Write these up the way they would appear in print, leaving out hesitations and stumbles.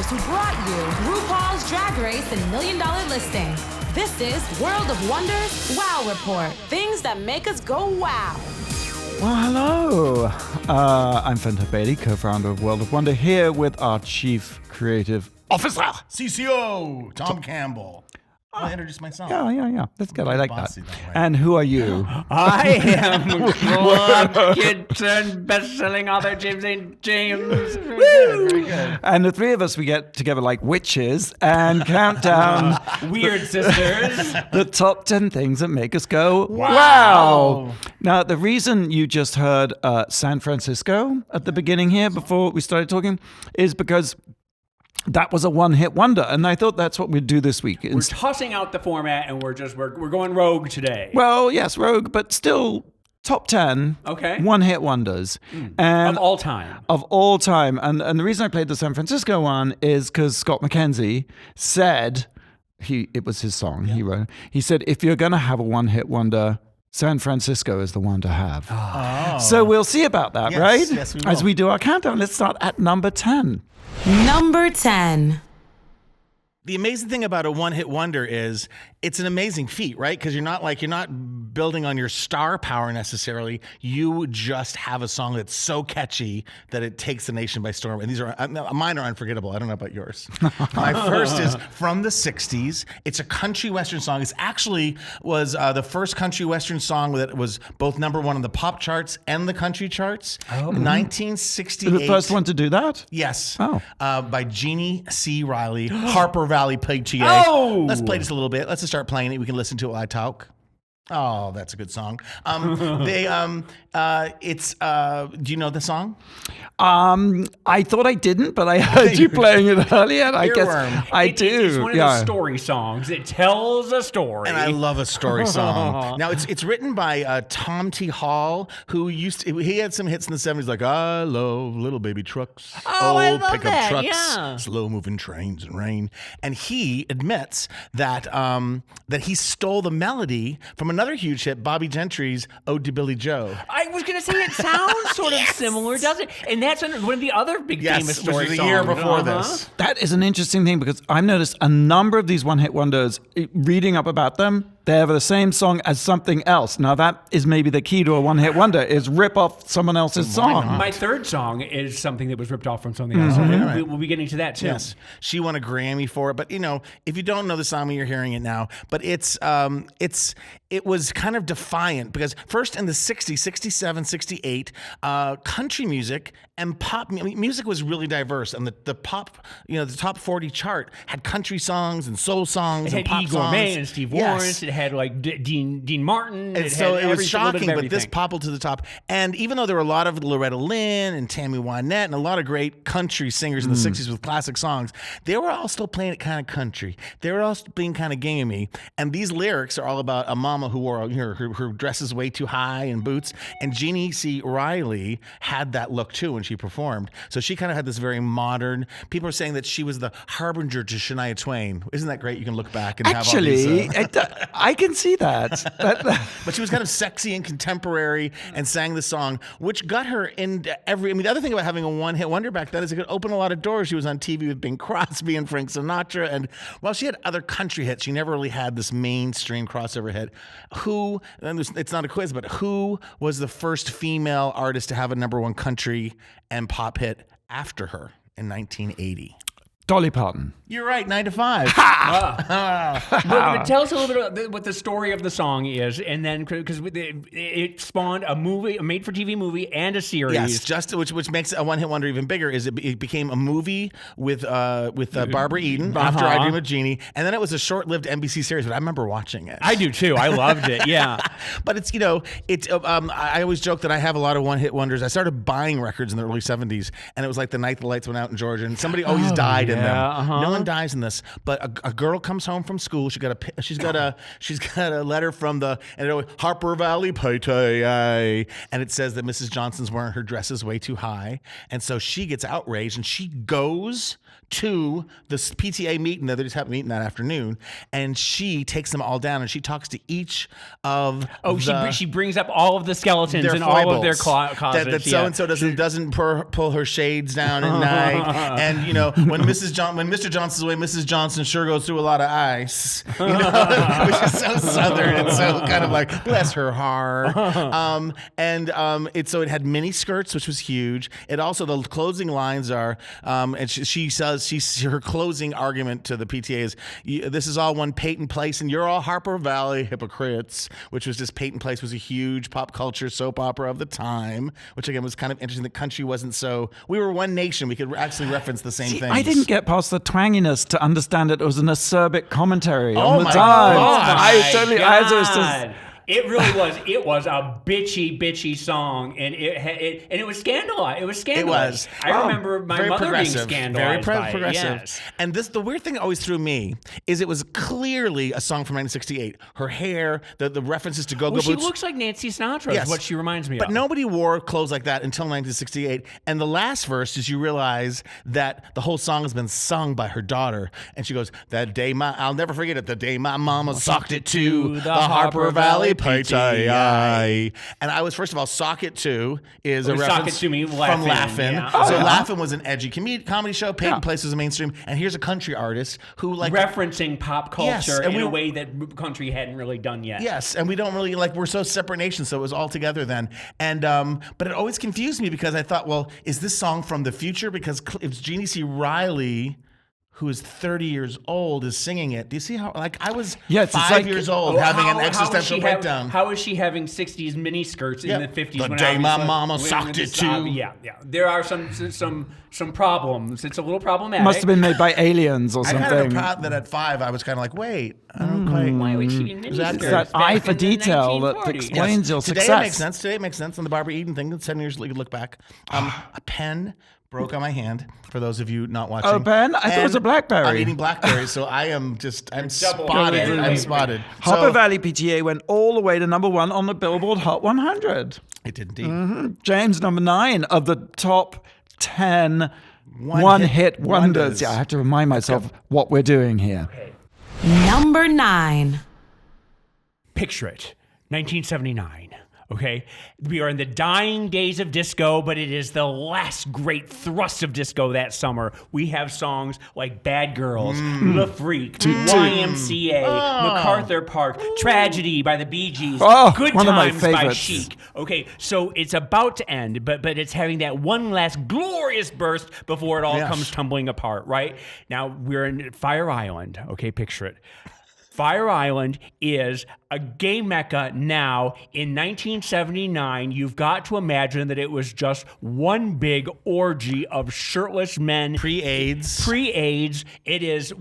who brought you RuPaul's Drag Race and $1 Million Listing. This is World of Wonders Wow Report. Things that make us go wow. Well, hello. I'm Fenton Bailey, co-founder of World of Wonder, here with our Chief Creative Officer, CCO, Tom Campbell. I'll introduce myself. Yeah. That's good. I like that. That way. And who are you? I am Club Kid turned best-selling author James St. James. Very good. And the three of us, we get together like witches and count down Weird sisters. the top 10 things that make us go, wow. Now, the reason you just heard San Francisco at the beginning here before we started talking is because that was a one-hit wonder, and I thought that's what we'd do this week. We're tossing out the format, and we're going rogue today. Well, yes, rogue, but still top 10 one-hit wonders. And of all time. Of all time. And the reason I played the San Francisco one is because Scott McKenzie said, it was his song, he wrote, he said, if you're going to have a one-hit wonder, San Francisco is the one to have. Oh. So we'll see about that, Yes, right? yes, we will. As we do our countdown, let's start at number 10. Number 10. The amazing thing about a one-hit wonder is it's an amazing feat, right? Because you're not building on your star power necessarily. You just have a song that's so catchy that it takes the nation by storm. And these are mine are unforgettable. I don't know about yours. My first is from the '60s. It's a country western song. It actually was the first country western song that was both number one on the pop charts and the country charts. 1968. The first one to do that? Yes. Oh. By Jeannie C. Riley, Harper Valley PTA. Oh! Let's play this a little bit. Let's just start playing it. We can listen to it while I talk. Oh, that's a good song. Do you know the song? I thought I didn't, but I heard you playing it earlier. And I guess Earworm. I do. It's one of those story songs. It tells a story. And I love a story song. Now it's written by Tom T. Hall, who he had some hits in the 70s like I love little baby trucks, I love pickup that, trucks, yeah. slow moving trains and rain. And he admits that he stole the melody from another huge hit, Bobby Gentry's "Ode to Billy Joe." I was going to say it sounds sort of similar, doesn't it? And that's one of the other big famous story which was songs. a year before this. That is an interesting thing because I've noticed a number of these one-hit wonders, reading up about them, they have the same song as something else. Now that is maybe the key to a one-hit wonder, is rip off someone else's song. My third song is something that was ripped off from something else. So we'll be getting to that too. Yes, she won a Grammy for it. But if you don't know the song, you're hearing it now. But it was kind of defiant because first in the 60s, 67, 68, country music and pop music was really diverse, and the pop, the top 40 chart had country songs and soul songs and pop It had Igor songs. May and Steve Warren. Yes. It had like Dean Martin. And so it was shocking, but this everything. popped to the top. And even though there were a lot of Loretta Lynn and Tammy Wynette and a lot of great country singers in the 60s with classic songs, they were all still playing it kind of country. They were all being kind of gamey. And these lyrics are all about a mama who wore her dresses way too high and boots. And Jeannie C. Riley had that look too when she performed. So she kind of had this very modern. People are saying that she was the harbinger to Shania Twain. Isn't that great? You can look back and have all these. I can see that. But she was kind of sexy and contemporary and sang the song, which got her into the other thing about having a one-hit wonder back then is it could open a lot of doors. She was on TV with Bing Crosby and Frank Sinatra. And while she had other country hits, she never really had this mainstream crossover hit. It's not a quiz, but who was the first female artist to have a number one country and pop hit after her in 1980? Dolly Parton. You're right, 9 to 5. But tell us a little bit about what the story of the song is, and then because it spawned a made-for-TV movie and a series. Yes, which makes a one-hit wonder even bigger is it became a movie with Barbara Eden after I Dream of Jeannie, and then it was a short-lived NBC series. But I remember watching it. I do too. I loved it. Yeah. But it's I always joke that I have a lot of one-hit wonders. I started buying records in the early 70s, and it was like the night the lights went out in Georgia, and somebody always died in them. No one dies in this, but a girl comes home from school. She's got a letter from Harper Valley PTA, and it says that Mrs. Johnson's wearing her dresses way too high, and so she gets outraged and she goes to this PTA meeting that they just happened meeting that afternoon, and she takes them all down and she talks to each of she brings up all of the skeletons in foibles, all of their closets. That so and so doesn't pull her shades down at night, and when Mrs. when Mr. Johnson's away, Mrs. Johnson sure goes through a lot of ice. You know, which is so Southern and so kind of like, bless her heart. So it had mini skirts, which was huge. It also, the closing lines are, and she says, her closing argument to the PTA is, this is all one Peyton Place, and you're all Harper Valley hypocrites, which was just, Peyton Place was a huge pop culture soap opera of the time, which again was kind of interesting. The country wasn't so, we were one nation. We could actually reference the same things. I didn't get past the twanginess to understand it was an acerbic commentary on the my times. gosh. It really was. It was a bitchy song, and it was scandalized. It was scandalized. I remember my mother being scandalized by progressive. It. Yes. And the weird thing that always threw me is it was clearly a song from 1968. Her hair, the references to go-go boots. She looks like Nancy Sinatra. Yes. Is what she reminds me of. But nobody wore clothes like that until 1968. And the last verse is you realize that the whole song has been sung by her daughter. And she goes, I'll never forget it, the day my mama socked it to the Harper Valley PTA. And I was, first of all, Sock It To is a reference from Laugh-In. Yeah. So Laugh-In was an edgy comedy show. Peyton Place was a mainstream. And here's a country artist who referencing pop culture in a way that country hadn't really done yet. Yes, and we don't really, we're so separate nations, so it was all together then. And but it always confused me because I thought, well, is this song from the future? Because if Jeannie C. Riley, who is 30 years old, is singing it. Do you see how, I was 5 years old having an existential breakdown. How is she having 60s miniskirts in the 50s? The day my mama socked it to. Yeah. There are some problems. It's a little problematic. Must have been made by aliens or something. I had a problem that at 5, I was kind of like, wait, I don't quite. Why would she be in miniskirts? It's that eye for detail that explains your success. Today it makes sense. On the Barbie Eden thing, 7 years you could look back. A pen broke on my hand, for those of you not watching. Oh, Ben? I thought it was a blackberry. I'm eating blackberries, so I'm spotted. I'm spotted. Harper Valley PTA went all the way to number 1 on the Billboard Hot 100. It did indeed. James, number 9 of the top 10 one-hit wonders. Yeah, I have to remind myself what we're doing here. Okay. Number 9. Picture it, 1979. Okay, we are in the dying days of disco, but it is the last great thrust of disco that summer. We have songs like Bad Girls, The Freak, YMCA, MacArthur Park, Tragedy by the Bee Gees, Good Times by Chic. Okay, so it's about to end, but it's having that one last glorious burst before it all comes tumbling apart, right? Now, we're in Fire Island. Okay, picture it. Fire Island is a gay mecca now. In 1979, you've got to imagine that it was just one big orgy of shirtless men. Pre-AIDS. It is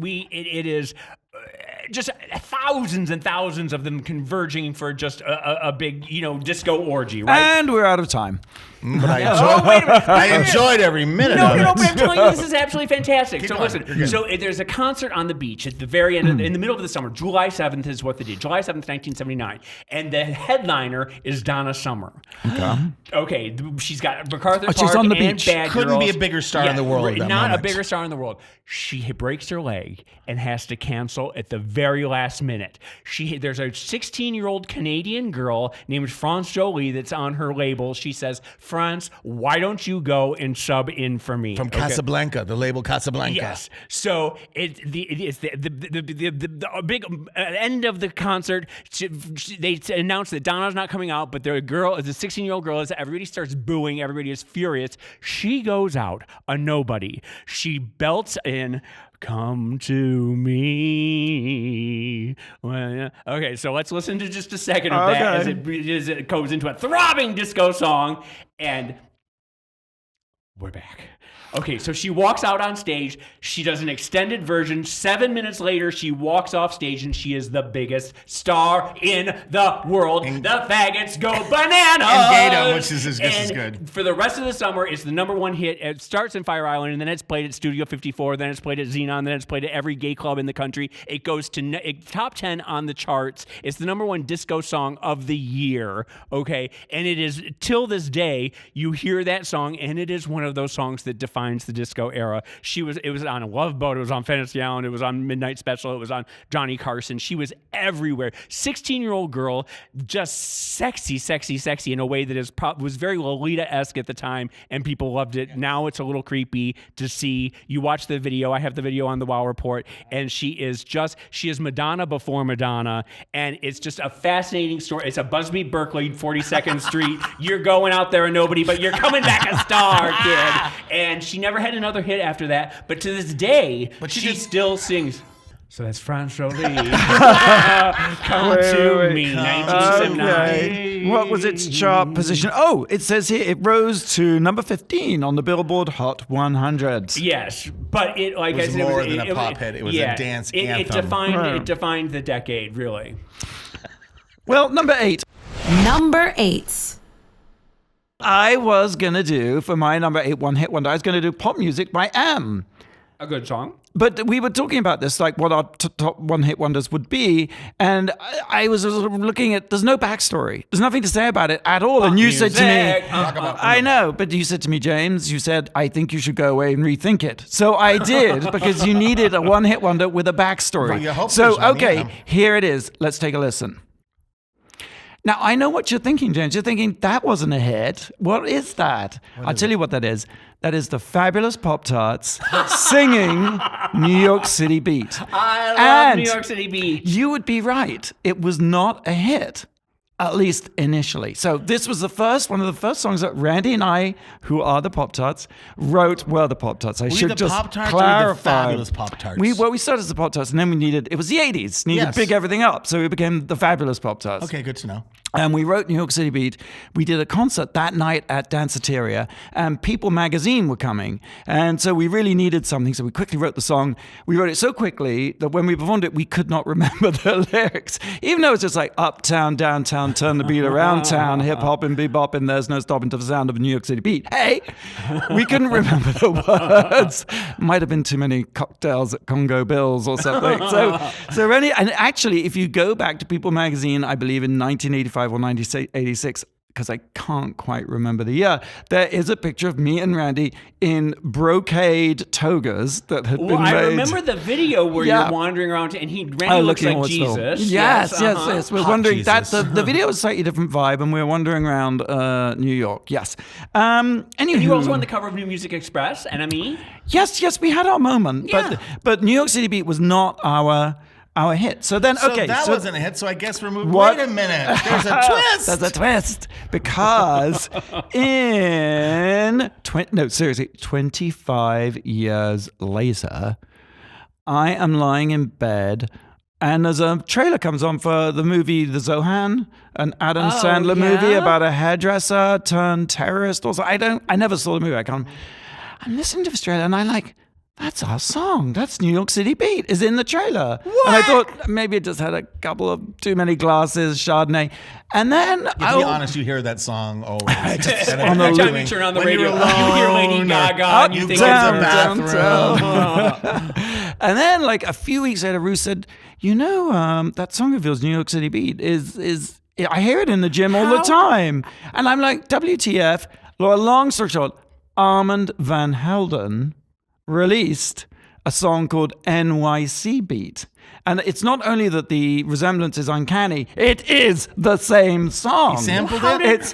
just thousands and thousands of them converging for just a big, disco orgy, right? And we're out of time. But I enjoyed every minute of it. No, but I'm telling you, this is absolutely fantastic. Listen, there's a concert on the beach at the very end, in the middle of the summer. July 7th is what they did. July 7th, 1979. And the headliner is Donna Summer. Okay, she's got MacArthur Park she's on the and beach. Bad Couldn't Girls. be a bigger star in the world at that Not moment. a bigger star in the world. She breaks her leg and has to cancel at the very last minute. There's a 16-year-old Canadian girl named France Joli that's on her label. She says, France, why don't you go and sub in for me? From Casablanca, the label Casablanca. Yes. So it's the big end of the concert. They announced that Donna's not coming out, but the 16-year-old girl, as everybody starts booing, everybody is furious. She goes out, a nobody. She belts in, "Come to me." Okay, so let's listen to just a second of that as it goes into a throbbing disco song, and we're back. Okay, so she walks out on stage. She does an extended version. 7 minutes later, she walks off stage, and she is the biggest star in the world. The faggots go bananas. And Gato, which is just as good. For the rest of the summer, it's the number 1 hit. It starts in Fire Island, and then it's played at Studio 54. Then it's played at Xenon. Then it's played at every gay club in the country. It goes to top 10 on the charts. It's the number 1 disco song of the year. Okay, and it is till this day you hear that song, and it is one of those songs that defines the disco era. It was on a Love Boat, it was on Fantasy Island, it was on Midnight Special, it was on Johnny Carson. She was everywhere. 16-year-old girl, just sexy, sexy, sexy in a way that was very Lolita-esque at the time, and people loved it. Now it's a little creepy to see. You watch the video. I have the video on the Wow Report, and she is Madonna before Madonna, and it's just a fascinating story. It's a Busby Berkeley, 42nd Street. You're going out there and nobody, but you're coming back a star, kid. And she never had another hit after that, but to this day, she still sings. So that's France Jolie. Come to me, 1979. Okay. What was its chart position? Oh, it says here it rose to number 15 on the Billboard Hot 100. Yes, but it was more than a pop hit. It was a dance anthem. It defined the decade, really. Well, number 8. Number 8. I was going to do, for my number 8 one-hit wonder, I was going to do Pop Music by Am. A good song. But we were talking about this, like what our top one-hit wonders would be, and I was looking at, there's no backstory. There's nothing to say about it at all. And you said to me, I know, but you said to me, James, you said, I think you should go away and rethink it. So I did, because you needed a one-hit wonder with a backstory. So, okay, here it is. Let's take a listen. Now, I know what you're thinking, James. You're thinking, that wasn't a hit. What is that? I'll tell you what that is. That is the Fabulous Pop-Tarts singing New York City Beat. I love New York City Beat. You would be right. It was not a hit, at least initially. So this was one of the first songs that Randy and I, who are the Pop-Tarts, were the Pop-Tarts. I should just clarify. The Fabulous Pop-Tarts? We started as the Pop-Tarts, and then it was the 80s, needed to big everything up. So we became the Fabulous Pop-Tarts. Okay, good to know. And we wrote New York City Beat. We did a concert that night at Danceteria, and People magazine were coming. And so we really needed something, so we quickly wrote the song. We wrote it so quickly that when we performed it, we could not remember the lyrics. Even though it's just like uptown, downtown, turn the beat around town, hip-hop and bebop, there's no stopping to the sound of a New York City Beat. Hey! We couldn't remember the words. Might have been too many cocktails at Congo Bills or something. So and actually, if you go back to People magazine, I believe in 1985, or 1986, because I can't quite remember the year, there is a picture of me and Randy in brocade togas that had been made. I remember the video where you're wandering around and Randy looks like Jesus. Yes. We're wondering that the video was a slightly different vibe, and we were wandering around New York. Yes. And you also on the cover of New Music Express, NME. Yes, we had our moment, but New York City Beat was not our hit. So then, that wasn't a hit, so I guess we're moving. Wait a minute. There's a twist. There's a twist. Because 25 years later, I am lying in bed, and as a trailer comes on for the movie The Zohan, an Adam Sandler movie about a hairdresser turned terrorist. Also, I never saw the movie. I'm listening to this trailer, and I'm like, that's our song. That's New York City Beat is in the trailer. What? And I thought maybe it just had a couple of too many glasses, Chardonnay. And then, to be honest, you hear that song always. On the time you turn on the radio, you hear Lady Gaga, and you think it's a bathroom. And then, like a few weeks later, Ruth said, that song of yours, New York City Beat, is I hear it in the gym all the time. And I'm like, WTF? Long story short, Armand Van Helden released a song called NYC Beat. And it's not only that the resemblance is uncanny, it is the same song. He sampled it? It's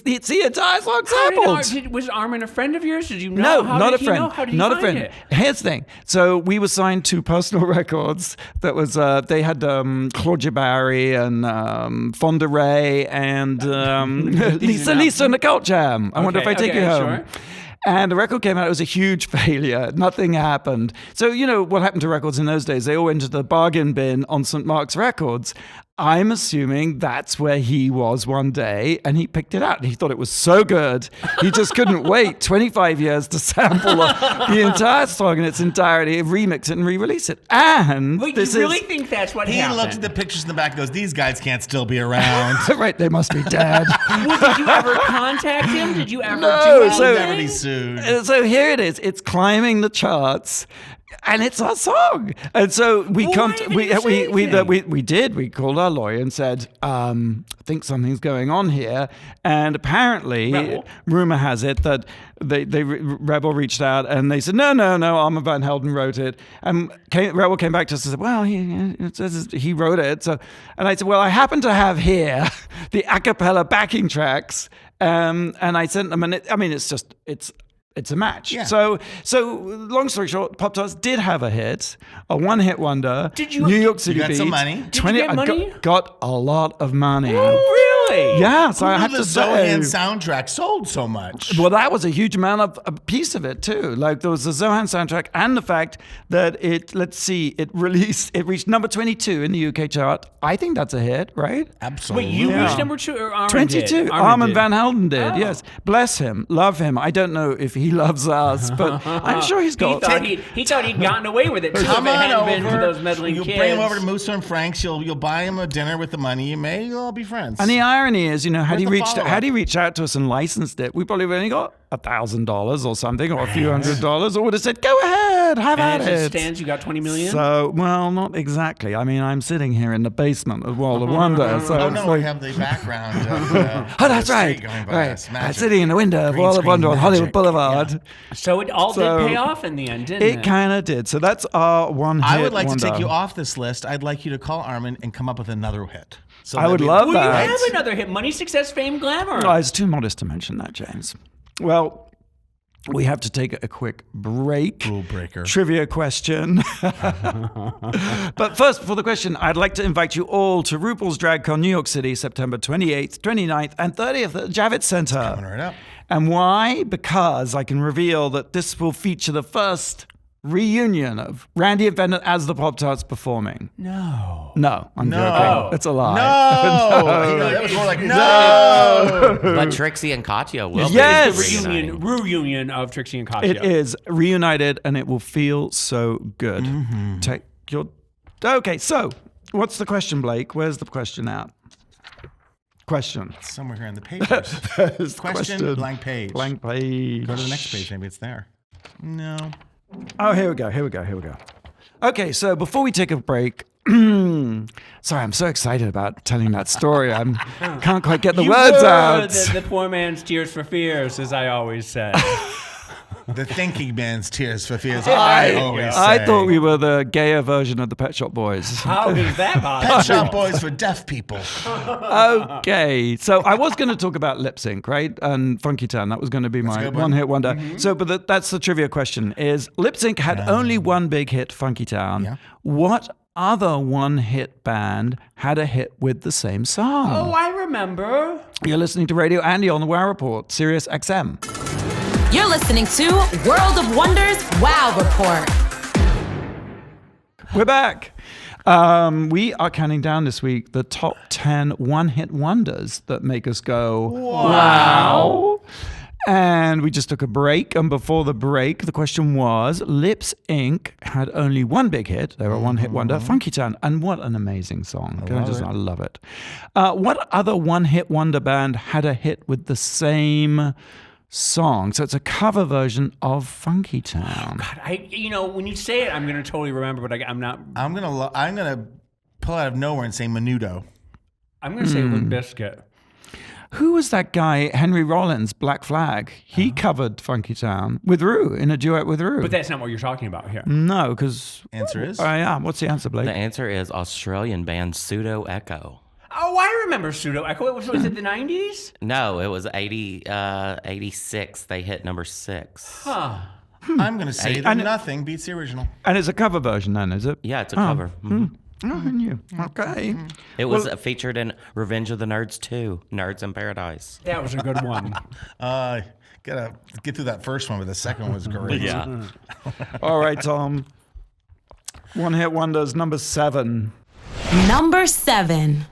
the entire song sampled. Was Armin a friend of yours? Did you know? No, not a friend. How did not you a friend. It? Here's the thing. So we were signed to Personal Records. That was they had Claudia Barry and Fonda Ray and Lisa Nicole Jam. I wonder if I take you home. Sure. And the record came out. It was a huge failure. Nothing happened. So, what happened to records in those days? They all went to the bargain bin on St. Mark's Records. I'm assuming that's where he was one day, and he picked it out. And he thought it was so good, he just couldn't wait 25 years to sample the entire song in its entirety, remix it and re-release it. And wait, you really think that's what happened? He looked at the pictures in the back and goes, these guys can't still be around. Right, they must be dead. Well, did you ever contact him? Did you ever do anything? So here it is. It's climbing the charts And it's our song. And so we Well, come. why didn't you say We did. We called our lawyer and said, I think something's going on here. And apparently, Rebel. rumor has it that Rebel reached out and they said, no, Armand Van Helden wrote it. And Rebel came back to us and said, well, it says he wrote it. So, and I said, well, I happen to have here the a cappella backing tracks. And I sent them, and it's a match. Yeah. So long story short, Pop Tarts did have a hit, a one-hit wonder. Did you- New York City You got beat. some money? Did you get money? Got a lot of money. Really? Yeah, so I Who have knew to the say. Zohan soundtrack sold so much? Well, that was a huge amount of a piece of it too. Like there was the Zohan soundtrack and the fact that it reached number 22 in the UK chart. I think that's a hit, right? Absolutely. Wait, you Yeah. reached number 2 or Armin 22. did? Armand did. Van Helden did, Oh. yes. Bless him. Love him. I don't know if he loves us, but I'm sure he's got... He thought he'd gotten away with it too. Come if it on hadn't been for over. those meddling You'll kids. bring him over to Musso and Frank's. You'll buy him a dinner with the money. You'll all be friends. And the irony is, had Where's he the reached follow-up? out to us and licensed it, we probably would have only got $1,000 or something, or a few $100s, or would have said, "Go ahead, have And at as it it." stands, you got 20 million? So, well, not exactly. I mean, I'm sitting here in the basement of World of Wonder. So Oh it's no, like- we have the background. Oh, that's right. Going by Right. us. I'm Magic. sitting in the window of Green World of screen Wonder on Hollywood magic. Boulevard. So it all So- did pay off in the end, didn't it? It kind of did. So that's our one hit I would like wonder. to take you off this list. I'd like you to call Armin and come up with another hit. So I that would we- love Well, that. you have another hit. Money, success, fame, glamour. Oh, it's too modest to mention that, James. Well, we have to take a quick break. Rule breaker. Trivia question. But first, before the question, I'd like to invite you all to RuPaul's DragCon New York City, September 28th, 29th, and 30th at the Javits Center. Coming right up. And why? Because I can reveal that this will feature the first reunion of Randy and Bennett as the Pop-Tarts performing. No. No, I'm No. joking. It's a lie. No, that was more like no. But Trixie and Katya will be Yes. reuniting. Reunion of Trixie and Katya. It is reunited, and it will feel so good. Take your. Okay, so what's the question, Blake? Where's the question at? Question. Somewhere here in the papers. Question, blank page. Blank page. Go to the next page. Maybe it's there. No. Oh, here we go. Okay, so before we take a break, sorry, I'm so excited about telling that story. I can't quite get the You words were out. The poor man's tears for fears, as I always say. The thinking man's tears for fears. I always say. I thought we were the gayer version of the Pet Shop Boys. How is that possible? Pet Shop Boys for deaf people. Okay, so I was going to talk about lip sync, right? And Funky Town. That was going to be my good one. one-hit wonder. So, but that's the trivia question: is lip sync had only one big hit, Funky Town? Yeah. What other one-hit band had a hit with the same song? Oh, I remember. You're listening to Radio Andy on the Wow Report, SiriusXM. You're listening to World of Wonders Wow Report. We're back. We are counting down this week the top 10 one-hit wonders that make us go, wow. And we just took a break. And before the break, the question was, Lips Inc. had only one big hit. They were a one-hit wonder, Funky Town. And what an amazing song. I love it. What other one-hit wonder band had a hit with the same song? So it's a cover version of Funky Town. God, when you say it, I'm going to totally remember, but I'm not. I'm gonna pull out of nowhere and say Menudo. I'm going to say Limp Bizkit. Who was that guy, Henry Rollins, Black Flag? He covered Funky Town with Rue, in a duet with Rue. But that's not what you're talking about here. No, because... Answer is? yeah, what's the answer, Blake? The answer is Australian band Pseudo Echo. Oh, I remember Pseudo Echo. Was it the 90s? No, it was 86. They hit number 6. Huh. I'm gonna say that nothing beats the original. And it's a cover version then, is it? Yeah, it's a cover. Mhm. Oh, I knew. Okay. It was featured in Revenge of the Nerds 2, Nerds in Paradise. That was a good one. Gotta get through that first one, but the second one was great. Yeah. All right, Tom. One hit wonders, number 7. Number 7.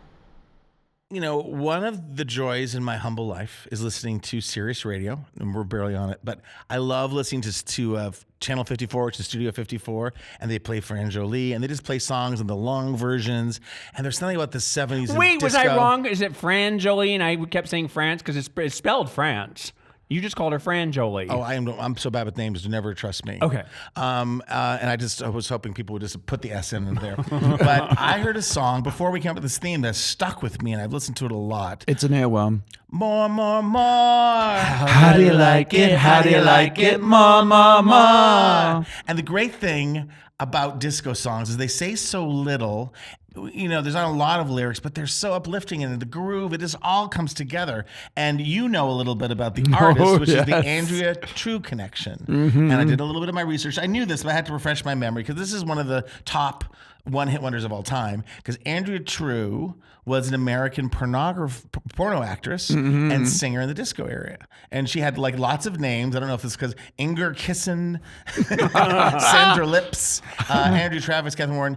One of the joys in my humble life is listening to Sirius Radio, and we're barely on it, but I love listening to Channel 54, which is Studio 54, and they play Fran Joli, and they just play songs in the long versions, and there's something about the 70s. Wait, and was disco. I wrong? Is it Fran Joli? And I kept saying France because it's spelled France. You just called her Fran Joli. Oh, I'm so bad with names. Never trust me. Okay. And I was hoping people would just put the S in there. But I heard a song before we came up with this theme that stuck with me, and I've listened to it a lot. It's an earworm. More, more, more. How do you like it? How do you like it? More, more, more. And the great thing about disco songs is they say so little. You know, there's not a lot of lyrics, but they're so uplifting, and the groove, it just all comes together. And you know a little bit about the artist, which is the Andrea True connection. And I did a little bit of my research. I knew this, but I had to refresh my memory because this is one of the top one-hit wonders of all time. Because Andrea True was an American porno actress and singer in the disco area. And she had like lots of names. I don't know if it's because Inger Kissen, Sandra Lips, Andrew Travis, Catherine Warren.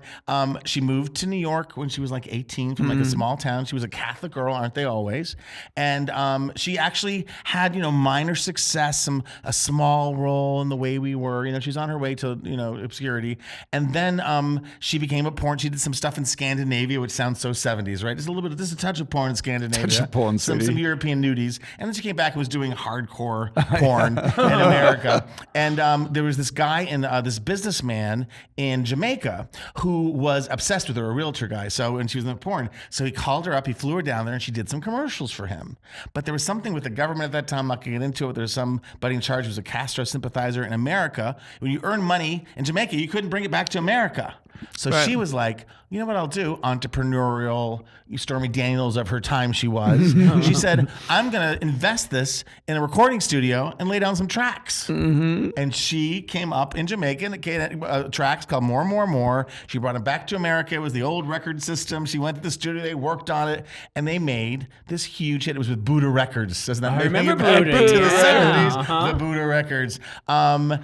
She moved to New York when she was like 18 from like a small town. She was a Catholic girl, aren't they always? And she actually had, minor success, a small role in The Way We Were. She's on her way to, obscurity. And then she became a porn. She did some stuff in Scandinavia, which sounds so 70s, right? Just a touch of porn in Scandinavia. Touch of porn, some European nudies. And then she came back and was doing hardcore porn in America. And there was this guy this businessman in Jamaica who was obsessed with her, a realtor guy. So, and she was in the porn. So he called her up, he flew her down there, and she did some commercials for him. But there was something with the government at that time, I'm not going to get into it. There was somebody in charge who was a Castro sympathizer in America. When you earn money in Jamaica, you couldn't bring it back to America. So she was like, you know what I'll do? Entrepreneurial, Stormy Daniels of her time she was. She said, I'm going to invest this in a recording studio and lay down some tracks. And she came up in Jamaica and tracks called More, More, More. She brought them back to America. It was the old record system. She went to the studio. They worked on it. And they made this huge hit. It was with Buddha Records. Doesn't that make remember back Buddha, to the yeah. 70s? The Buddha Records. And,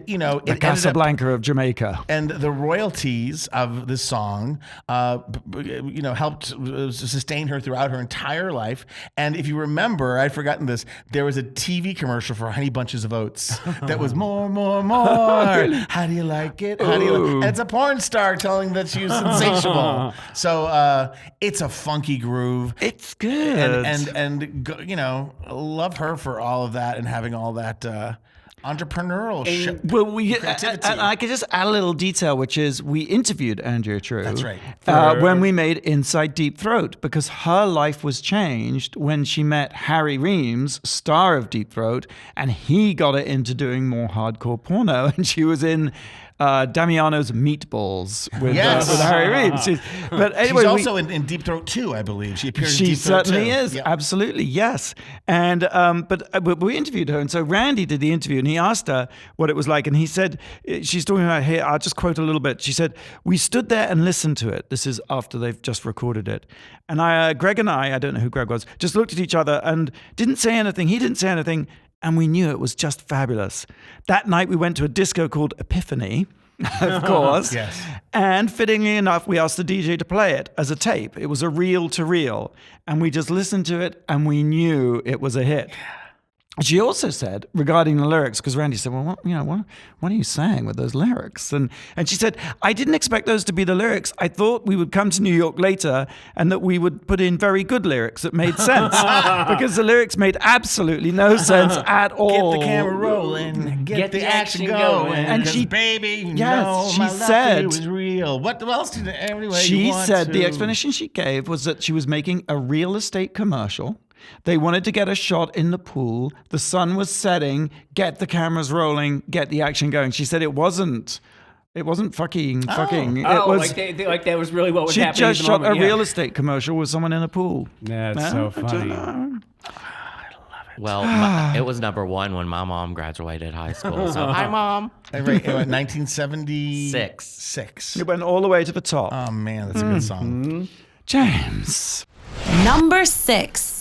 The Casablanca of Jamaica. And the royalties of this song, helped sustain her throughout her entire life. And if you remember, I'd forgotten this, there was a TV commercial for Honey Bunches of Oats that was more, more, more. How do you like it? How do you like it? And it's a porn star telling that she was sensational. So it's a funky groove. It's good. And love her for all of that and having all that entrepreneurial creativity. And I could just add a little detail, which is we interviewed Andrea True. That's right. When we made Inside Deep Throat, because her life was changed when she met Harry Reams, star of Deep Throat, and he got her into doing more hardcore porno, and she was in Damiano's Meatballs with Harry Reams. But anyway, she's also in Deep Throat 2, I believe. She appears in Deep Throat 2. She certainly is. Yep. Absolutely, yes. And but we interviewed her, and so Randy did the interview, and he asked her what it was like, and he said, she's talking about here, I'll just quote a little bit. She said, we stood there and listened to it. This is after they've just recorded it. And Greg and I don't know who Greg was, just looked at each other and didn't say anything. He didn't say anything. And we knew it was just fabulous. That night we went to a disco called Epiphany, of course. Yes. And fittingly enough, we asked the DJ to play it as a tape. It was a reel-to-reel. And we just listened to it and we knew it was a hit. She also said, regarding the lyrics, because Randy said, well, what are you saying with those lyrics? And she said, I didn't expect those to be the lyrics. I thought we would come to New York later and that we would put in very good lyrics that made sense. Because the lyrics made absolutely no sense at all. Get the camera rolling, get the action going. And she, baby, she said, it was real. What else did anyway? She said the explanation she gave was that she was making a real estate commercial. They wanted to get a shot in the pool. The sun was setting. Get the cameras rolling. Get the action going. She said it wasn't fucking. It was like that was really what was happening. She just shot a real estate commercial with someone in a pool. That's so funny. Well, it was number one when my mom graduated high school. So, hi, Mom. Right, 1976. It went all the way to the top. Oh, man, that's a good song. James. Number 6.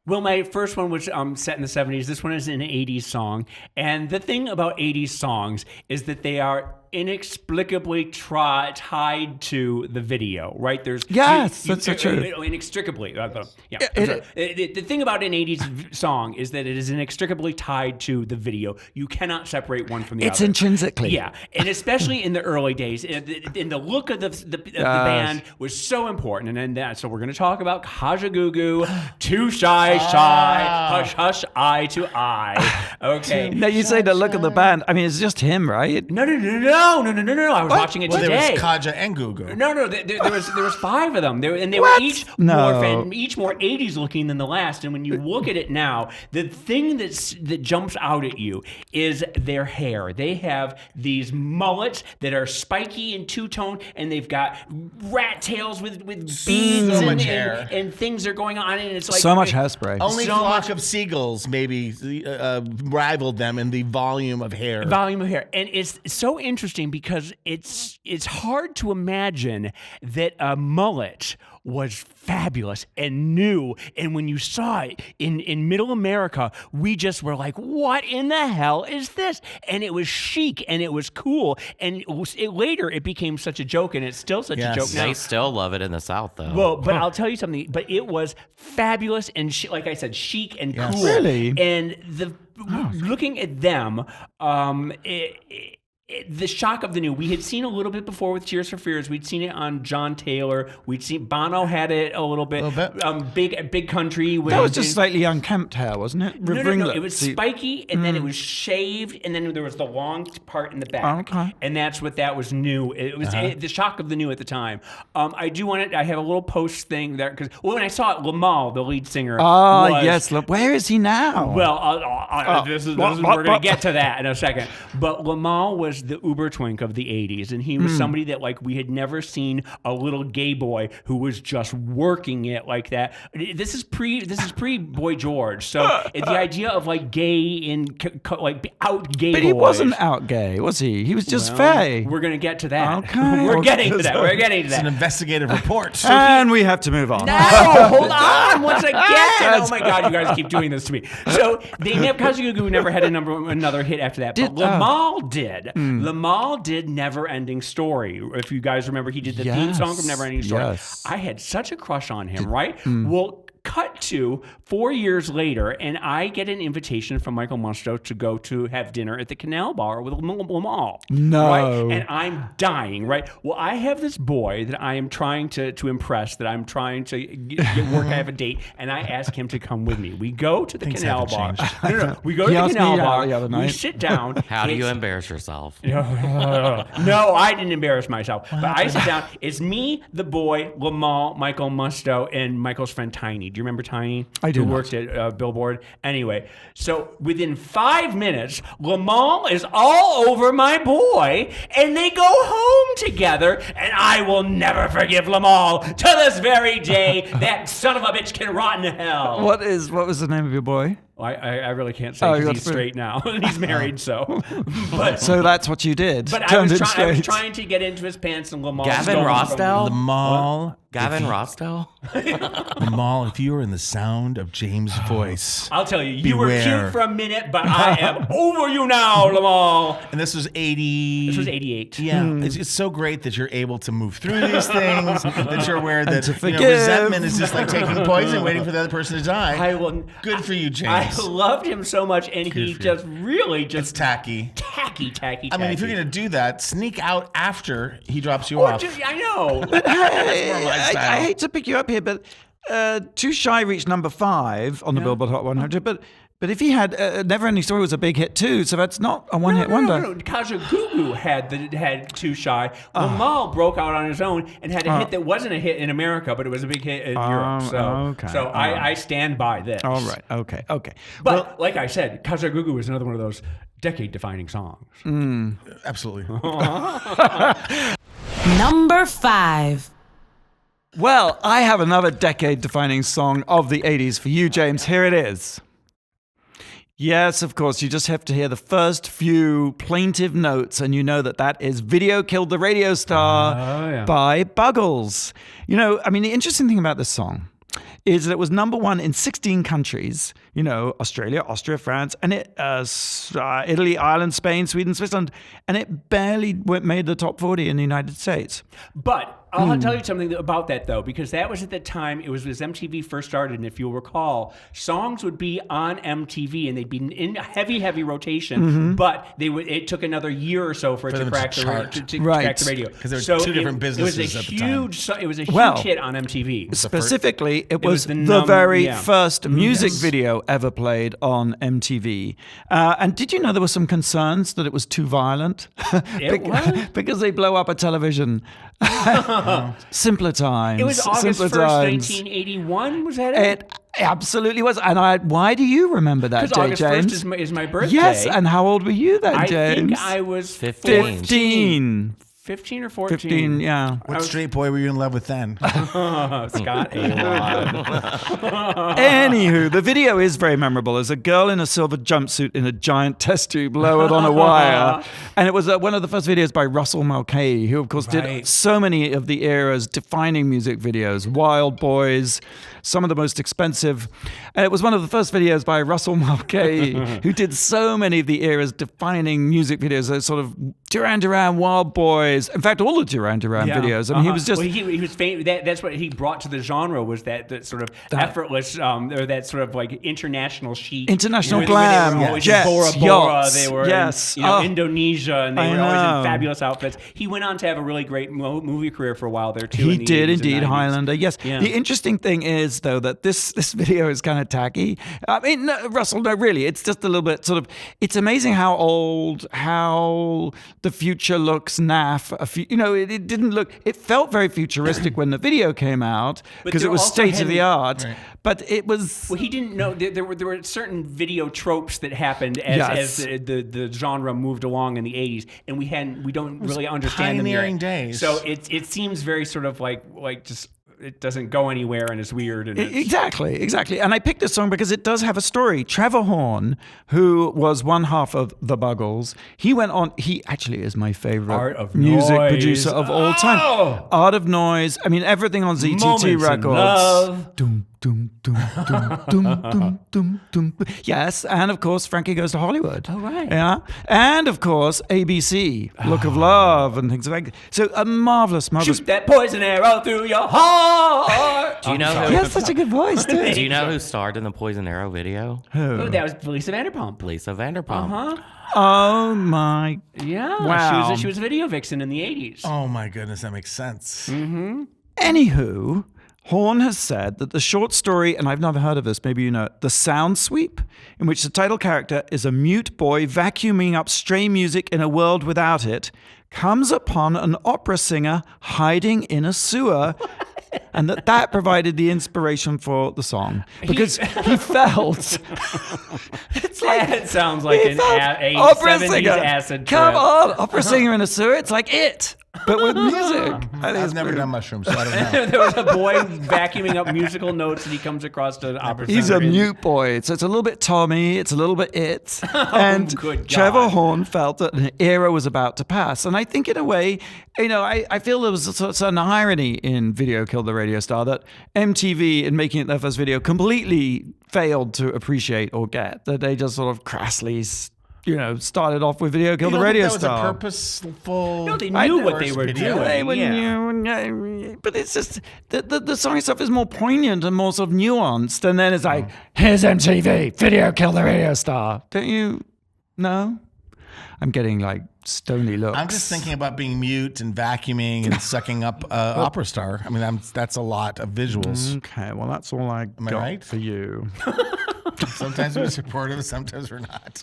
Well, my first one was set in the 70s. This one is an 80s song. And the thing about 80s songs is that they are inexplicably tied to the video, right? That's so true. Inextricably. The thing about an 80s song is that it is inextricably tied to the video. You cannot separate one from the other. It's intrinsically. Yeah, and especially in the early days, in the look of the band was so important. And then so we're going to talk about Kajagoogoo, Too Shy, Hush Hush, Eye to Eye. Okay. Now you say the look of the band. I mean, it's just him, right? No. I was watching it today. There was Kaja and Gugu. No. There was 5 of them. They were each more 80s looking than the last. And when you look at it now, the thing that jumps out at you is their hair. They have these mullets that are spiky and two-tone, and they've got rat tails with beads and things are going on, and it's like so much hairspray. Only Flock of Seagulls maybe rivaled them in the volume of hair. And it's so interesting because it's hard to imagine that a mullet was fabulous and new. And when you saw it in Middle America, we just were like, what in the hell is this? And it was chic and it was cool. And later it became such a joke, and it's still such a joke now. They still love it in the South, though. Well, but I'll tell you something. But it was fabulous and, like I said, chic and cool. Really? And looking at them, the shock of the new. We had seen a little bit before with Tears for Fears. We'd seen it on John Taylor. We'd seen Bono had it a little bit. Big Country. That was just slightly unkempt hair, wasn't it? No. It was spiky, and then it was shaved, and then there was the long part in the back. Okay. And that's what that was new. It was the shock of the new at the time. I have a little post thing there because when I saw it, Lamal, the lead singer. Yes. Where is he now? Well, we're going to get to that in a second. But Lamal was the uber twink of the 80s, and he was somebody that we had never seen a little gay boy who was just working it like that. This is pre Boy George, so the idea of gay and out gay. But he wasn't out gay, was he? He was just fey. We're gonna get to that. Okay. We're getting to that. It's an investigative report. And we have to move on. No, hold on. Once I get to, oh my God, you guys keep doing this to me. So Kajagoogoo never had another hit after that, but Lamal did. Lamal did Never Ending Story. If you guys remember, he did the theme song from Never Ending Story. Yes. I had such a crush on him, right? Well, cut to 4 years later, and I get an invitation from Michael Musto to go to have dinner at the Canal Bar with Lamal. No. Right? And I'm dying, right? Well, I have this boy that I am trying to impress, that I'm trying to get work. I have a date, and I ask him to come with me. We go to the Canal Bar. No. We go to the Canal Bar. We sit down. How do you embarrass yourself? No, I didn't embarrass myself. But I sit down. It's me, the boy, Lamal, Michael Musto, and Michael's friend Tiny. Do you remember Tiny? I do. Who worked at Billboard. Anyway, so within 5 minutes, Lamal is all over my boy, and they go home together, and I will never forgive Lamal to this very day. That son of a bitch can rot in hell. What was the name of your boy? I really can't say because he's straight now. He's married, so. But, so that's what you did. But I was trying to get into his pants, and Lamal. Gavin Rossdale? Lamal. Gavin Rossdale? Lamal, if you were in the sound of James' voice, I'll tell you, you were cute for a minute, but I am over you now, Lamal. And this was 80. This was 88. Yeah, it's so great that you're able to move through these things. That you're aware that resentment is just like taking poison, waiting for the other person to die. Good for you, James. I loved him so much, and he just really just... It's tacky. Tacky. I mean, if you're going to do that, sneak out after he drops you off. I know. I hate to pick you up here, but Too Shy reached number 5 on the Billboard Hot 100, but if he had Never Ending Story was a big hit too, so that's not a one-hit wonder. No. Kajagoogoo had Too Shy. Lamal broke out on his own and had a hit that wasn't a hit in America, but it was a big hit in Europe. So I stand by this. All right. Okay. But like I said, Kajagoogoo is another one of those decade-defining songs. Absolutely. Number 5. Well, I have another decade-defining song of the 80s for you, James. Here it is. Yes, of course, you just have to hear the first few plaintive notes, and you know that is Video Killed the Radio Star by Buggles. The interesting thing about this song is that it was number one in 16 countries. You know, Australia, Austria, France, and Italy, Ireland, Spain, Sweden, Switzerland, and it barely made the top 40 in the United States. But I'll tell you something about that, though, because that was at the time, it was as MTV first started, and if you'll recall, songs would be on MTV, and they'd be in heavy rotation, but it took another year or so for it to crack the radio. Because there were two different businesses at the time. It was a huge hit on MTV. Specifically, it was the very first music video ever played on MTV. And did you know there were some concerns that it was too violent? Because they blow up a television. Simpler times. It was August 1st, 1981, was that it? It absolutely was. And why do you remember that, Because August James? 1st is my birthday. Yes, and how old were you then, I James? think I was 15. 15 or 14. 15, yeah. What straight boy were you in love with then? Scott Anywho, the video is very memorable. There's a girl in a silver jumpsuit in a giant test tube lowered on a wire. And it was one of the first videos by Russell Mulcahy, who, of course, did so many of the era's defining music videos. Wild Boys, some of the most expensive. And it was one of the first videos by Russell Mulcahy, who did so many of the era's defining music videos. Those sort of Duran Duran, Wild Boys. In fact, all the Duran Duran videos. I mean, he was just... Well, he was famous. That's what he brought to the genre, was that sort of effortless, or that sort of like international chic. International glam. They were always Jets, in Bora Bora. yachts, They were in Indonesia, and they were always in fabulous outfits. He went on to have a really great movie career for a while there, too. He did indeed, 90s. Highlander, yes. Yeah. The interesting thing is, though, that this video is kind of tacky. I mean, no, Russell, no, really, it's just a little bit sort of... It's amazing how the future looks naff. It didn't look... It felt very futuristic when the video came out, because it was state of the art. Right. But it was... Well, he didn't know. There were certain video tropes that happened as the genre moved along in the 80s, and we don't really understand them yet. Pioneering days. So it seems very sort of like just... It doesn't go anywhere, and it's weird. And Exactly. And I picked this song because it does have a story. Trevor Horn, who was one half of the Buggles, he went on. He actually is my favorite music producer of all time. Art of Noise. I mean, everything on ZTT Records. Doom, doom, doom, doom, doom, doom, doom, doom. Yes, and of course, Frankie Goes to Hollywood. Oh, right. Yeah, and of course, ABC, Look of Love, and things like that. So a marvelous. Shoot that poison arrow through your heart. Do you know who? He has such a good voice, dude. Do you know who starred in the Poison Arrow video? Who? That was Lisa Vanderpump. Lisa Vanderpump. Oh my! Yeah. Wow. She was a video vixen in the 80s. Oh my goodness, that makes sense. Mm-hmm. Anywho, Horn has said that the short story, and I've never heard of this, maybe you know it, The Sound Sweep, in which the title character is a mute boy vacuuming up stray music in a world without it, comes upon an opera singer hiding in a sewer. And that provided the inspiration for the song. Because he felt... It sounds like an opera 70s singer. acid trip. Come on, opera singer in a sewer. It's like It, but with music. I've never done mushrooms, so I don't know. There was a boy vacuuming up musical notes, and he comes across an opera singer. He's a mute boy, so it's a little bit Tommy, it's a little bit It. And Trevor Horn felt that an era was about to pass. And I think in a way, I feel there was a certain irony in Video Killed the Radio Star that MTV, in making it their first video, completely failed to appreciate or get. That they just sort of crassly... started off with Video Killed the Radio Star. That was a purposeful... No, they knew what they were doing. But it's just, the song itself is more poignant and more sort of nuanced. And then it's like, here's MTV, Video Killed the Radio Star. Don't you know? I'm getting like stony looks. I'm just thinking about being mute and vacuuming and sucking up opera star. I mean, that's a lot of visuals. Okay, well, that's all I got for you. Sometimes we're supportive, sometimes we're not.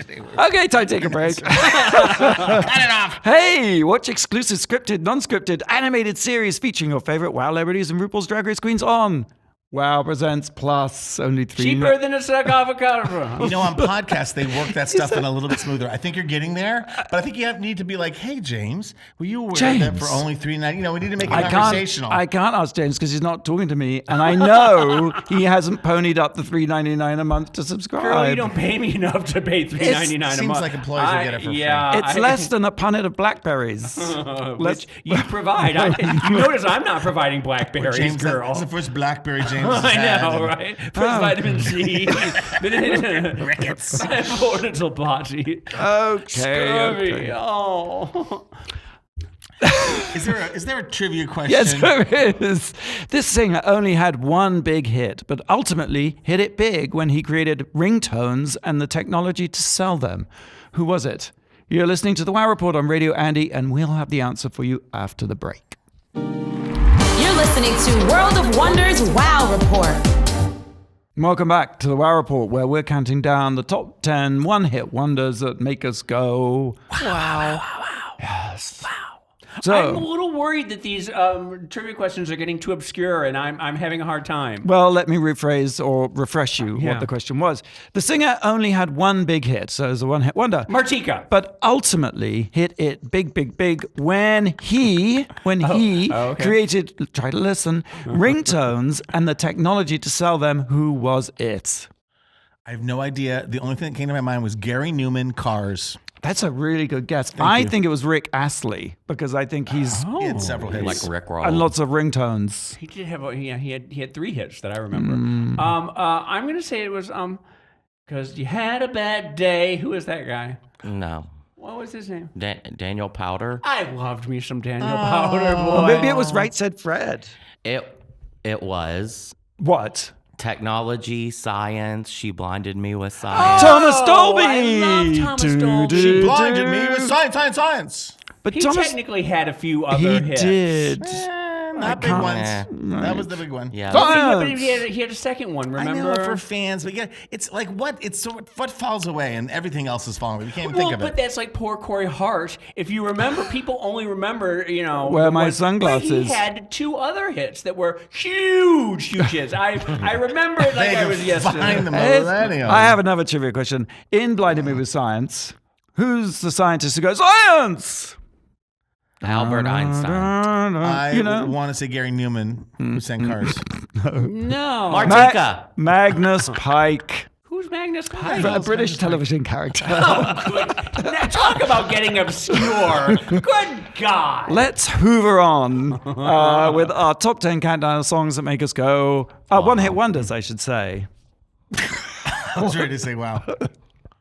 Okay, time to take a break. Cut it off. Hey, watch exclusive scripted, non-scripted, animated series featuring your favorite WoW celebrities and RuPaul's Drag Race queens on WoW Presents Plus. Only $3. Cheaper than a sack off a avocado. On podcasts, they work that stuff in a little bit smoother. I think you're getting there, but I think you need to be like, hey, James, will you wear that for only $3.99? We need to make it conversational. I can't ask James because he's not talking to me, and I know he hasn't ponied up the $3.99 a month to subscribe. Girl, you don't pay me enough to pay $3.99 a month. Seems like employees will get it for free. It's less than a punnet of blackberries. Which you provide. You notice I'm not providing blackberries, James, girl. That's the first blackberry James James has I had. know, right? First vitamin C, Rickets. Bordental body. Scurvy. Okay. Oh. Is there a trivia question? Yes, there is. This singer only had one big hit, but ultimately hit it big when he created ringtones and the technology to sell them. Who was it? You're listening to The Wow Report on Radio Andy, and we'll have the answer for you after the break. You're listening to World of Wonders Wow Report. Welcome back to The Wow Report, where we're counting down the top 10 one-hit wonders that make us go, Wow. yes. Wow. So, I'm a little worried that these trivia questions are getting too obscure, and I'm having a hard time. well, let me rephrase or refresh you Yeah. what the question was. The singer only had one big hit, so it was a one-hit wonder. Martika. But ultimately hit it big, big, big when he okay. created, try to listen, ringtones and the technology to sell them. Who was it? I have no idea. The only thing that came to my mind was Gary Newman, Cars. That's a really good guess. Thank I you. think it was Rick Astley because I think he's He had several hits. Like Rick Roll. and lots of ringtones. He did have he had 3 hits that I remember. I'm gonna say it was because you had a bad day. Who is that guy? No. What was his name? Daniel Powder. I loved me some Daniel Powder, boy. Well, maybe it was Right Said Fred. It was What? technology, science. She blinded me with science. Thomas Dolby. I love Thomas Dolby. She blinded me with science. But He Thomas, technically had a few other he hits. did. Not big can't- ones. That was the big one. Yeah. Oh, But he had a second one, I remember? know for fans, but yeah, it's like what falls away and everything else is falling away. We can't even think of but it. that's like poor Corey Hart. If you remember, people only remember, Wear my but sunglasses. He had 2 other hits that were huge hits. I remember it like I was yesterday. Find the It's- millennium. I have another trivia question. In Blinded Me with Science, who's the scientist who goes, science? Albert Einstein. I want to say Gary Newman, who sang Cars. No. Martika. Magnus Pike. Who's Magnus Pike? A British television character. Good. Now, talk about getting obscure. Good God. Let's hoover on with our top 10 countdown of songs that make us go, one-hit wonders, I should say. I was ready to say, wow.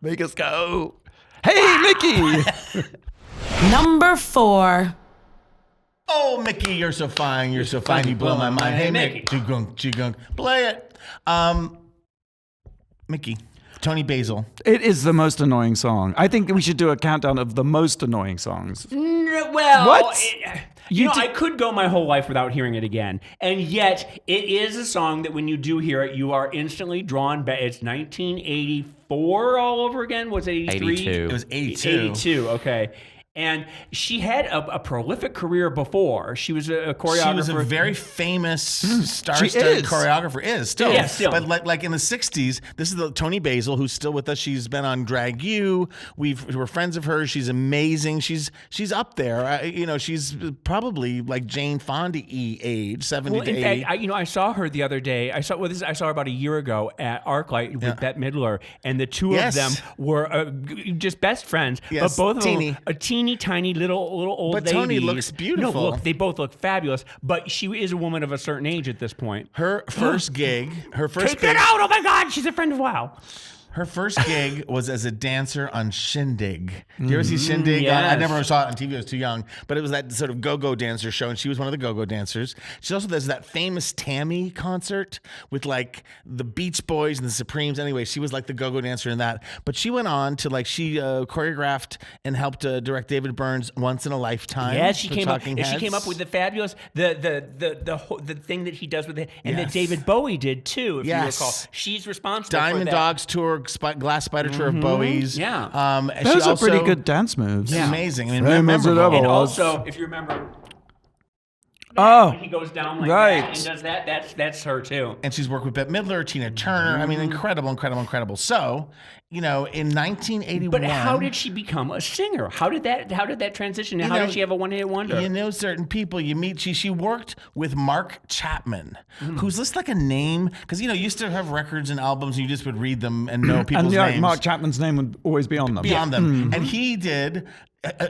Make us go. Hey, Mickey! Number 4. Oh, Mickey, you're so fine. You're so fine. You blow my mind. Hey, Mickey. Chugunk. Play it. Mickey. Toni Basil. It is the most annoying song. I think we should do a countdown of the most annoying songs. Well, What? I could go my whole life without hearing it again. And yet, it is a song that when you do hear it, you are instantly drawn back. It's 1984 all over again? Was it 83? 82. It was 82. 82, okay. And she had a prolific career before. She was a choreographer. She was a very famous star-studded is. choreographer. Is still. Yeah, still. But like in the '60s, this is the Toni Basil who's still with us. She's been on Drag You. We're friends of hers. She's amazing. She's up there. She's probably like Jane Fonda age, 70 to 80. In fact, I saw her the other day. I saw her about a year ago at ArcLight with Bette Midler, and the two Yes. of them were just best friends. Yes, but both of teeny. them, a teeny tiny little old But ladies. Toni looks beautiful. No, look, they both look fabulous. But she is a woman of a certain age at this point. Her first gig, her first Take it out! Oh my God, she's a friend of WoW. Her first gig was as a dancer on Shindig. Do you ever see Shindig? yes. I never saw it on TV. I was too young. But it was that sort of go-go dancer show, and she was one of the go-go dancers. She also does that famous Tammy concert with like the Beach Boys and the Supremes. Anyway, she was like the go-go dancer in that. But she went on to she choreographed and helped direct David Byrne's Once in a Lifetime. Yes, she for came up. Talking And she Heads. came up with the fabulous the thing that he does with it, and that Yes. David Bowie did too. If you Yes. recall, she's responsible for Diamond that. Dogs tour, Glass Spider tour of Bowie's. Yeah. and Those she are pretty also- good dance moves. It's amazing. I mean, Same as it memorable. ever And was. also, if you remember, Oh, when he goes down like right. that and does that, that's her too. And she's worked with Bette Midler, Tina Turner. I mean, incredible. So, in 1981. But how did she become a singer? How did that transition? How did she have a one-hit wonder? You know certain people you meet. She worked with Mark Chapman, who's just like a name. Because, you used to have records and albums and you just would read them and know people's and names. Mark Chapman's name would always be on them. Beyond them. And he did.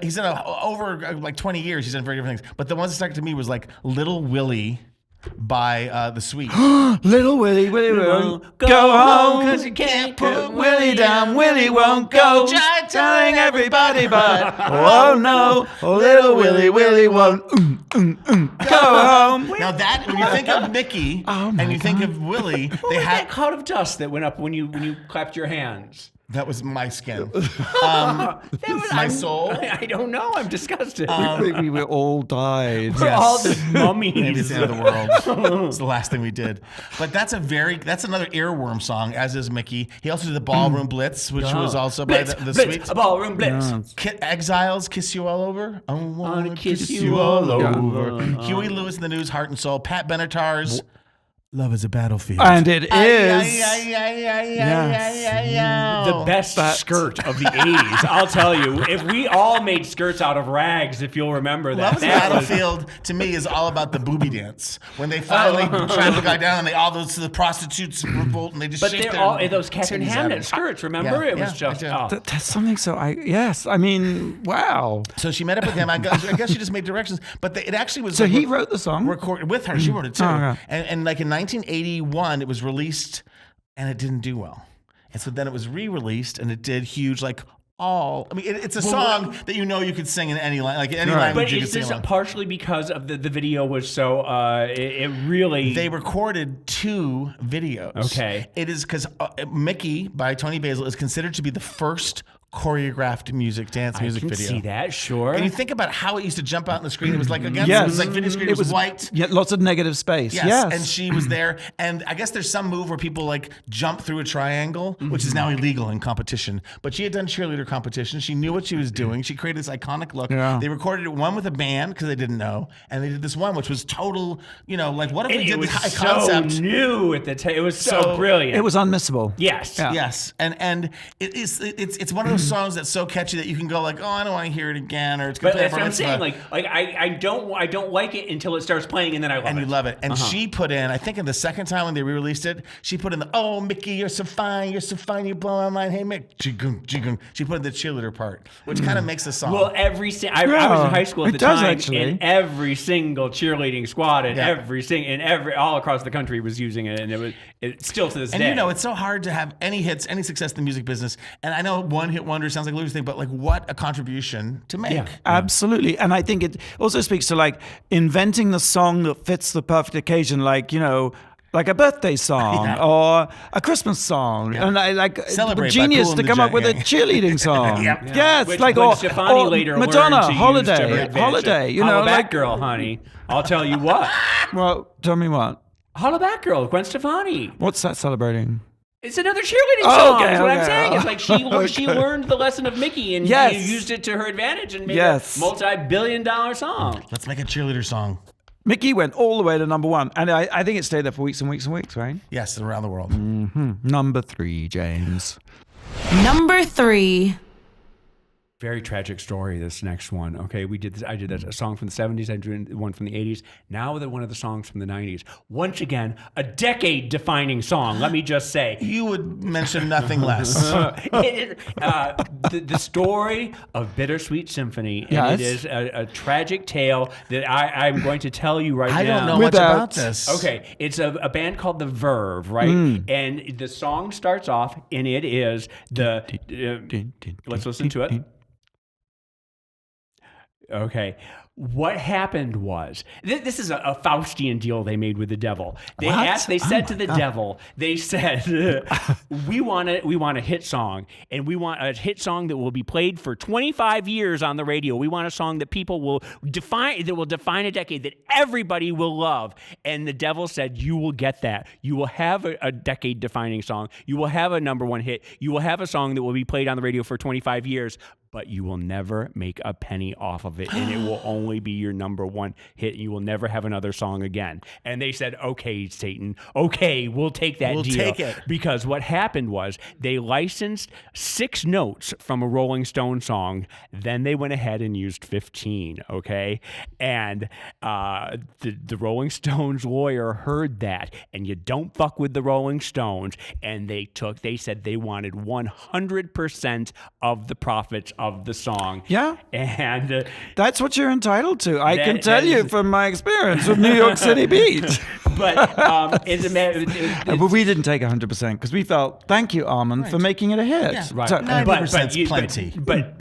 He's done over like 20 years. He's done very different things. But the ones that stuck to me was like Little Willie by The Sweet. Little Willie won't go home because you can't put Willie down. Willie won't go. Try telling everybody, but oh no, little Willie won't go home. Now that when you think of Mickey and you think of Willie, What was that cloud of dust that went up when you clapped your hands? That was my skin. My soul. I don't know. I'm disgusted. We were all died. We're all the mummies. Maybe it's the end of the world. It's the last thing we did. But that's another earworm song, as is Mickey. He also did the Ballroom Blitz, which was also by the Sweets. A ballroom blitz. Exiles, Kiss You All Over. I wanna kiss you all over. Huey Lewis and the News, Heart and Soul. Pat Benatar's Love is a Battlefield. And it is. The best skirt of the 80s. I'll tell you. If we all made skirts out of rags, if you'll remember that. Love is a Battlefield, to me, is all about the booby dance. When they finally track the guy down and the prostitutes revolt and they just shake they're all those Catherine Hamnet skirts, remember? It was just... That's something wow. So she met up with him. I guess she just made directions. But it actually was... So he wrote the song? Recorded with her. She wrote it too. Oh, okay. And like in 1981, it was released and it didn't do well. And so then it was re-released and it did huge, like it's a song that you could sing in any language But you could is sing this along. partially because of the video was so, it really... They recorded 2 videos. Okay. It is because Mickey by Toni Basil is considered to be the first choreographed dance music video. I can see that, sure. And you think about how it used to jump out on the screen. It was like, again, it was like video screen. It was white. Yeah, lots of negative space. Yes. And she was there. And I guess there's some move where people like jump through a triangle, which is now illegal in competition. But she had done cheerleader competition. She knew what she was doing. She created this iconic look. Yeah. They recorded it one with a band because they didn't know. And they did this one, which was total, like what if we did this high concept? It was so new at the time. It was so brilliant. It was unmissable. Yes. Yeah. Yes. And it's one of those songs that's so catchy that you can go like, oh, I don't want to hear it again, or it's. But that's what I'm saying. Like I don't like it until it starts playing, and then I love it. And you love it. And she put in, I think, in the second time when they re-released it, she put in the "Oh, Mickey, you're so fine, you blow my mind, hey Mick, jigoon, jigoon." She put in the cheerleader part, which kind of makes the song. Well, I was in high school at the time, and every single cheerleading squad and all across the country was using it, and it's still to this day. And it's so hard to have any hits, any success in the music business. And I know one hit wonder sounds like a loser thing, but like what a contribution to make. Yeah. Absolutely. And I think it also speaks to like inventing the song that fits the perfect occasion, like a birthday song or a Christmas song, and I like Celebrate genius to come up with a cheerleading song. Yes, Which like Stefani or later Madonna, learned to Holiday. Use Holla back, girl, honey. I'll tell you what. Well, tell me what. Holla back, girl, Gwen Stefani. What's that celebrating? It's another cheerleading song. Okay, That's what I'm saying. It's like she learned the lesson of Mickey and used it to her advantage and made a multi-billion-dollar song. Let's make a cheerleader song. Mickey went all the way to number 1, and I think it stayed there for weeks and weeks and weeks, right? Yes, around the world. Mm-hmm. Number 3, James. Number 3. Very tragic story, this next one. Okay, I did a song from the 70s, I did one from the 80s, now one of the songs from the 90s. Once again, a decade-defining song, let me just say. You would mention nothing less. The story of Bittersweet Symphony, and it is a tragic tale that I'm going to tell you right now. I don't know much about this. Okay, it's a band called the Verve, right? And the song starts off, and it is let's listen to it. Okay. What happened was, this is a Faustian deal they made with the devil. They said to the devil, they said, we want a hit song, and we want a hit song that will be played for 25 years on the radio. We want a song that people will define a decade that everybody will love. And the devil said, you will get that. You will have a decade defining song. You will have a number 1 hit. You will have a song that will be played on the radio for 25 years, but you will never make a penny off of it, and it will only be your number 1 hit. You will never have another song again. And they said, okay, Satan, okay, we'll take that deal. We'll take it. Because what happened was they licensed 6 notes from a Rolling Stone song. Then they went ahead and used 15, okay? And the Rolling Stones lawyer heard that, and you don't fuck with the Rolling Stones. And they said they wanted 100% of the profits of the song. Yeah. And that's what you're entitled to. I can tell that you is- from my experience with New York City Beat. but it's a matter. But we didn't take 100% because we felt, thank you, Armand, for making it a hit. Yeah. Right. So- 90%'s plenty. But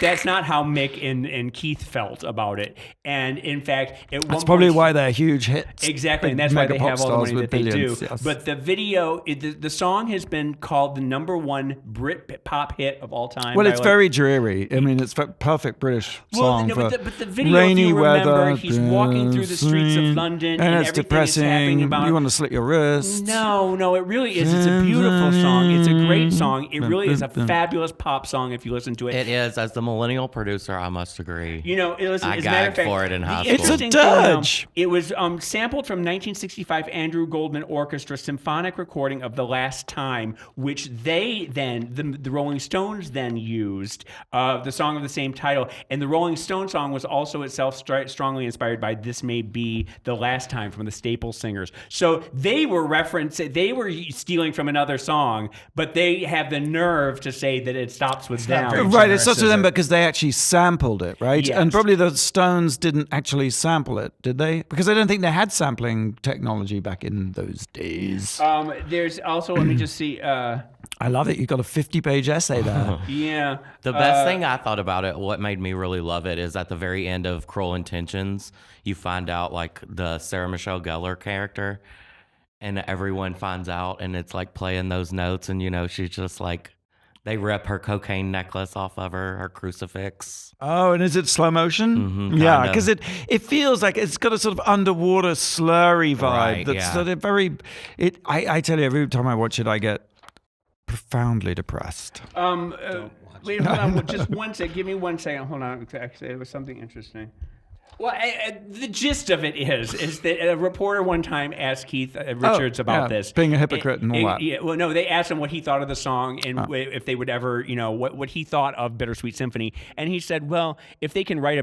that's not how Mick and Keith felt about it. And in fact, That's probably why they're huge hits. Exactly, and Big that's why mega they pop have all the stars money with that they do. billions, yes. But the video, the song has been called the #1 Brit pop hit of all time. Well, by, it's like, very dreary. I mean, it's a perfect British song no, for but the video, rainy if you remember, weather. he's walking through the streets of London, and and it's everything depressing. is happening about. You want to slit your wrists. No, it really is. It's a beautiful song. It's a great song. It really is a fabulous pop song if you listen to it. It is. As the millennial producer, I must agree. You know, as a matter of gagged fact, for it in high the school. It's a interesting thing, dirge. it was sampled from 1965 Andrew Goldman Orchestra symphonic recording of The Last Time, which they then, the Rolling Stones then used, the song of the same title. And the Rolling Stone song was also itself strongly inspired by This May Be the Last Time from the Staple Singers. So they were they were stealing from another song, but they have the nerve to say that it stops with not them. very Right, it's generous, such is to them it? because they actually sampled it, right? Yes. And probably the Stones didn't actually sample it, did they? Because I don't think they had sampling technology back in those days. There's also, let me just see. I love it. You got a 50-page essay there. Yeah. The best thing I thought about it, what made me really love it, is at the very end of Cruel Intentions, you find out like the Sarah Michelle Gellar character, and everyone finds out, and it's like playing those notes, and you know she's just like, they rip her cocaine necklace off of her crucifix. Oh, and is it slow motion? Mm-hmm, Yeah, kind of. because it feels like it's got a sort of underwater slurry vibe Right, that's yeah. sort of very. I tell you, every time I watch it, I get profoundly depressed. Wait, hold on. Just one second. Give me 1 second. Hold on. Actually, it was something interesting. Well, the gist of it is that a reporter one time asked Keith Richards about this. Being a hypocrite and all that. Yeah, well, no, they asked him what he thought of the song and if they would ever, what he thought of Bittersweet Symphony, and he said, "Well, if they can write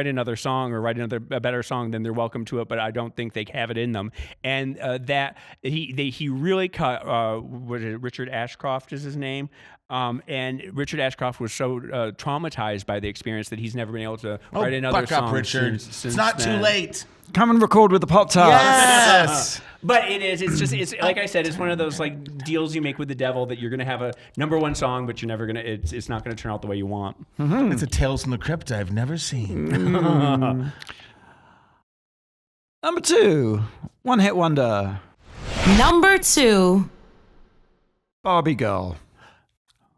another song or write a better song, then they're welcome to it. But I don't think they have it in them." And that he really cut. Was it Richard Ashcroft is his name? And Richard Ashcroft was so traumatized by the experience that he's never been able to write another buck song. up, Richard. Since It's not then. too late. Come and record with the Pop Tarts. Yes. But it is. It's like I said. It's one of those like deals you make with the devil that you're going to have a #1 song, but you're never going to. It's not going to turn out the way you want. It's a Tales from the Crypt I've never seen. Number 2, one-hit wonder, Number 2. Barbie Girl.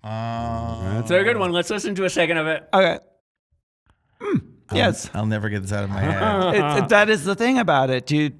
That's a good one. Let's listen to a second of it. Okay. Yes. I'll never get this out of my head. That is the thing about it. You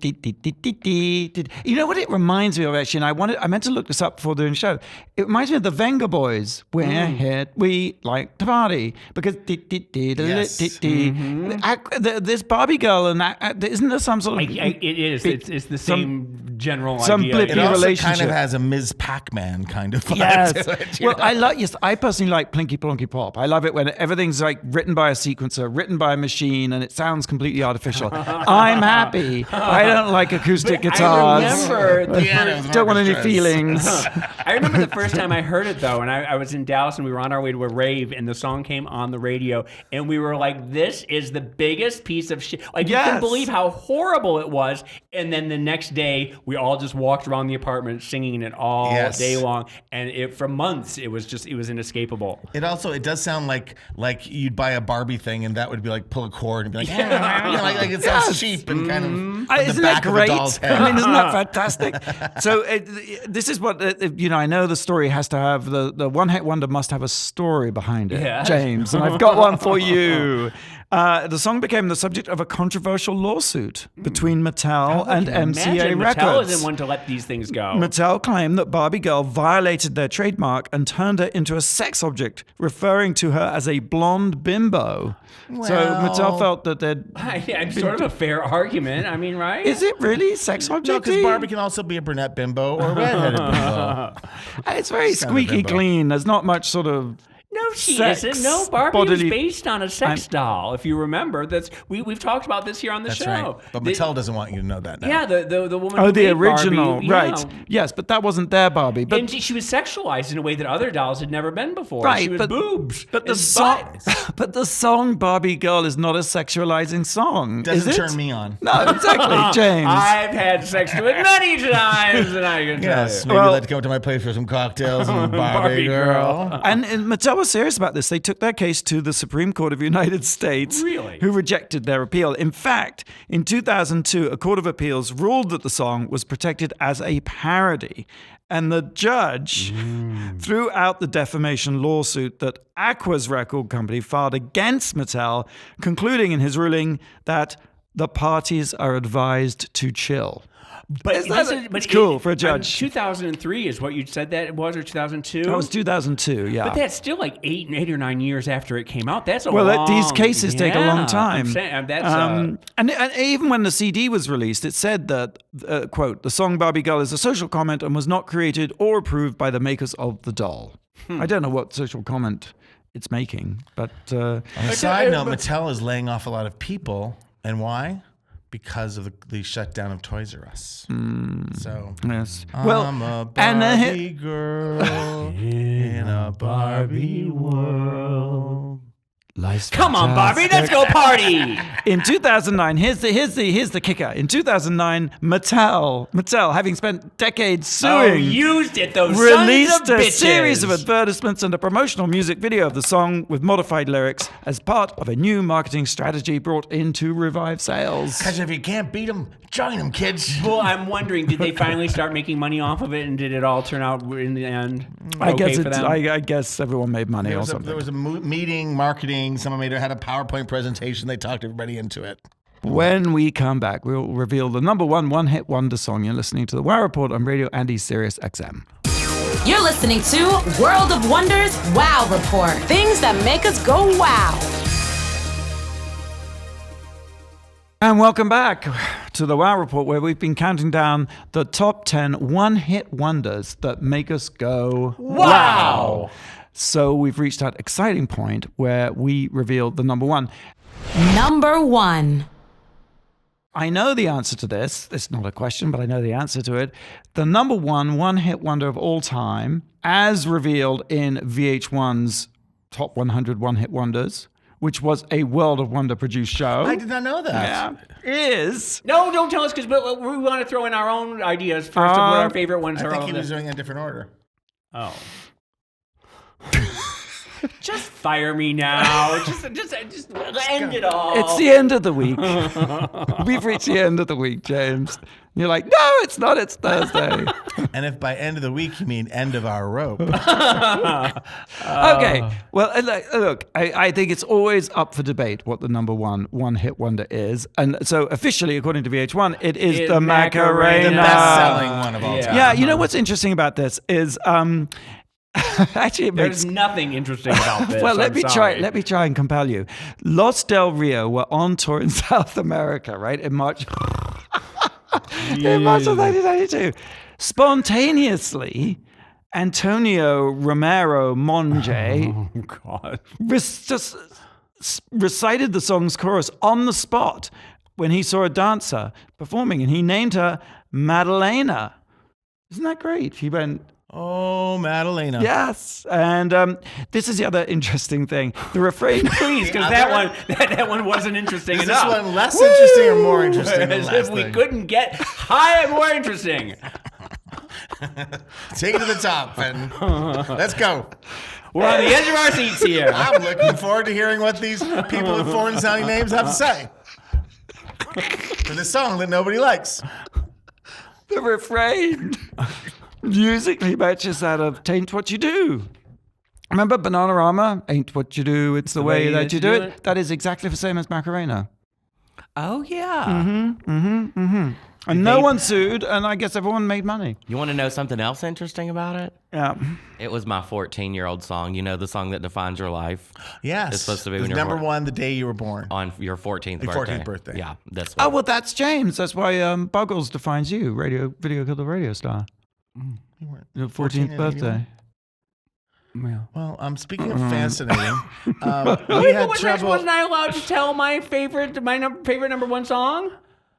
know what it reminds me of, actually, and I meant to look this up before doing the show. It reminds me of the Venga Boys. We're here, we like to party. Because Yes. this Barbie Girl, and isn't there some sort of... It is. It's the same general some idea. blip It in also relationship. kind of has a Ms. Pac-Man kind of vibe Yes. to it. you know? Yes, I personally like Plinky Plonky Pop. I love it when everything's like written by a sequencer, written by a machine, and it sounds completely artificial. I'm happy. I don't like acoustic guitars. I remember the Pianos first, and Don't want any orchestras. feelings. I remember the first time I heard it though, and I was in Dallas, and we were on our way to a rave, and the song came on the radio, and we were like, "This is the biggest piece of shit!" Like you Yes. couldn't believe how horrible it was. And then the next day, we all just walked around the apartment singing it all Yes. day long, and for months it was inescapable. It does sound like you'd buy a Barbie thing and that would be like pull a cord and be like, like it sounds cheap and kind of at the Isn't back that of a great? doll's head. I mean, isn't that fantastic? So this is what, I know the story has to have, the one-hit wonder must have a story behind it, Yeah. James, and I've got one for you. The song became the subject of a controversial lawsuit between Mattel and MCA Imagine Records. Mattel isn't one to let these things go. Mattel claimed that Barbie Girl violated their trademark and turned her into a sex object, referring to her as a blonde bimbo. So Mattel felt that they'd... I'm sort of a fair argument. I mean, right? Is it really sex No, object? because Barbie can also be a brunette bimbo or a redheaded bimbo. It's very Sound of squeaky bimbo. clean. There's not much sort of... No, she sex, isn't. No, Barbie was bodily- based on a sex doll. If you remember, we've talked about this here on the That's show. right. But Mattel doesn't want you to know that now. Yeah, the woman. Oh, who the made original, Barbie, right? yeah. Yes, but that wasn't their Barbie. But And she was sexualized in a way that other dolls had never been before. right, She was but boobs. But the and song, butts. but the song "Barbie Girl" is not a sexualizing song. Doesn't is it? turn me on. No, exactly, James. I've had sex to it many times, and I can tell Yes, you. maybe Well- you'd like to come to my place for some cocktails and Barbie Barbie girl. And Mattel was serious about this. They took their case to the Supreme Court of the United States, Really? who rejected their appeal. In fact, in 2002, a court of appeals ruled that the song was protected as a parody. And the judge threw out the defamation lawsuit that Aqua's record company filed against Mattel, concluding in his ruling that the parties are advised to chill. But It's cool for a judge. 2003 is what you said that it was, or 2002? That was 2002, yeah. But that's still like 8 or 9 years after it came out. That's a Well, long... these cases take a long Yeah, time. I'm saying, that's, and even when the CD was released, it said that, quote, the song Barbie Girl is a social comment and was not created or approved by the makers of the doll. I don't know what social comment it's making, but... On a side note, Mattel is laying off a lot of people. And why? Because of the shutdown of Toys R Us. So, yes. I'm Well, a and Barbie girl in a Barbie world. life's Come on, Barbie, fantastic. let's go party! In 2009, here's the kicker. In 2009, Mattel, having spent decades suing, used it, those released sons of a bitches. series of advertisements and a promotional music video of the song with modified lyrics as part of a new marketing strategy brought in to revive sales. Because if you can't beat them, join them, kids. Well, I'm wondering, did they finally start making money off of it, and did it all turn out in the end I okay guess for them? I guess everyone made money or something. There was a meeting, marketing. Someone had a PowerPoint presentation. They talked everybody into it. When we come back, we'll reveal the number one-hit wonder song. You're listening to the Wow Report on Radio Andy Sirius XM. You're listening to World of Wonders Wow Report. Things that make us go wow. And welcome back to the Wow Report, where we've been counting down the top 10 one-hit wonders that make us go wow. So we've reached that exciting point where we revealed the number one. Number one. I know the answer to this. It's not a question, but I know the answer to it. The number one-hit wonder of all time, as revealed in VH1's Top 100 One-Hit Wonders, which was a World of Wonder produced show. I did not know that. Is... No, don't tell us, because we want to throw in our own ideas first of what our favorite ones I are. think all he the- was doing a different order. Oh. Just fire me now. Just end it all. It's the end of the week. We've reached the end of the week, James. You're like, no, it's not. It's Thursday. And if by end of the week you mean end of our rope, Okay. Well, look, I think it's always up for debate what the number one-hit wonder is. And so officially, according to VH1, it is It's the Macarena. the Macarena. best-selling one of all Yeah. time. Yeah, you know what's interesting about this is actually it makes There's nothing interesting about this. well, let I'm me sorry. try and compel you. Los Del Rio were on tour in South America, right? In March in March of 1992. Spontaneously, Antonio Romero Monge Oh, God. just recited the song's chorus on the spot when he saw a dancer performing, and he named her Madalena. Isn't that great? He went, Oh, Madalena. yes. And this is the other interesting thing. The refrain. Please, because that one wasn't interesting Is enough. this one less interesting or more interesting than As last if we thing? couldn't get higher, more interesting. Take it to the top, and let's go. We're on the edge of our seats here. I'm looking forward to hearing what these people with foreign-sounding names have to say for this song that nobody likes. The refrain musically matches that of "Tain't What You Do." Remember Bananarama? Ain't what you do, it's the way that you do it. That is exactly the same as Macarena. Oh, yeah. And no one sued, and I guess everyone made money. You want to know something else interesting about it? Yeah. It was my 14-year-old song. You know, the song that defines your life Yes. It's supposed to be It when was you're number born. one the day you were born. on your 14th birthday. 14th birthday. Yeah, that's Oh, what. well, that's James. That's why Buggles defines you, video killed the radio star. Your 14th birthday. Well, speaking of fascinating, we had trouble. Wasn't I allowed to tell my favorite number one song?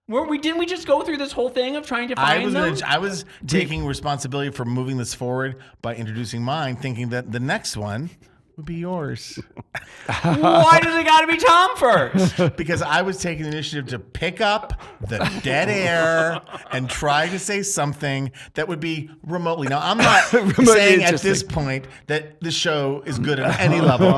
Didn't we just go through this whole thing of trying to find them? I was taking responsibility for moving this forward by introducing mine, thinking that the next one would be yours. Why does it got to be Tom first? Because I was taking the initiative to pick up the dead air and try to say something that would be remotely. Now, I'm not saying at this point that the show is good at any level.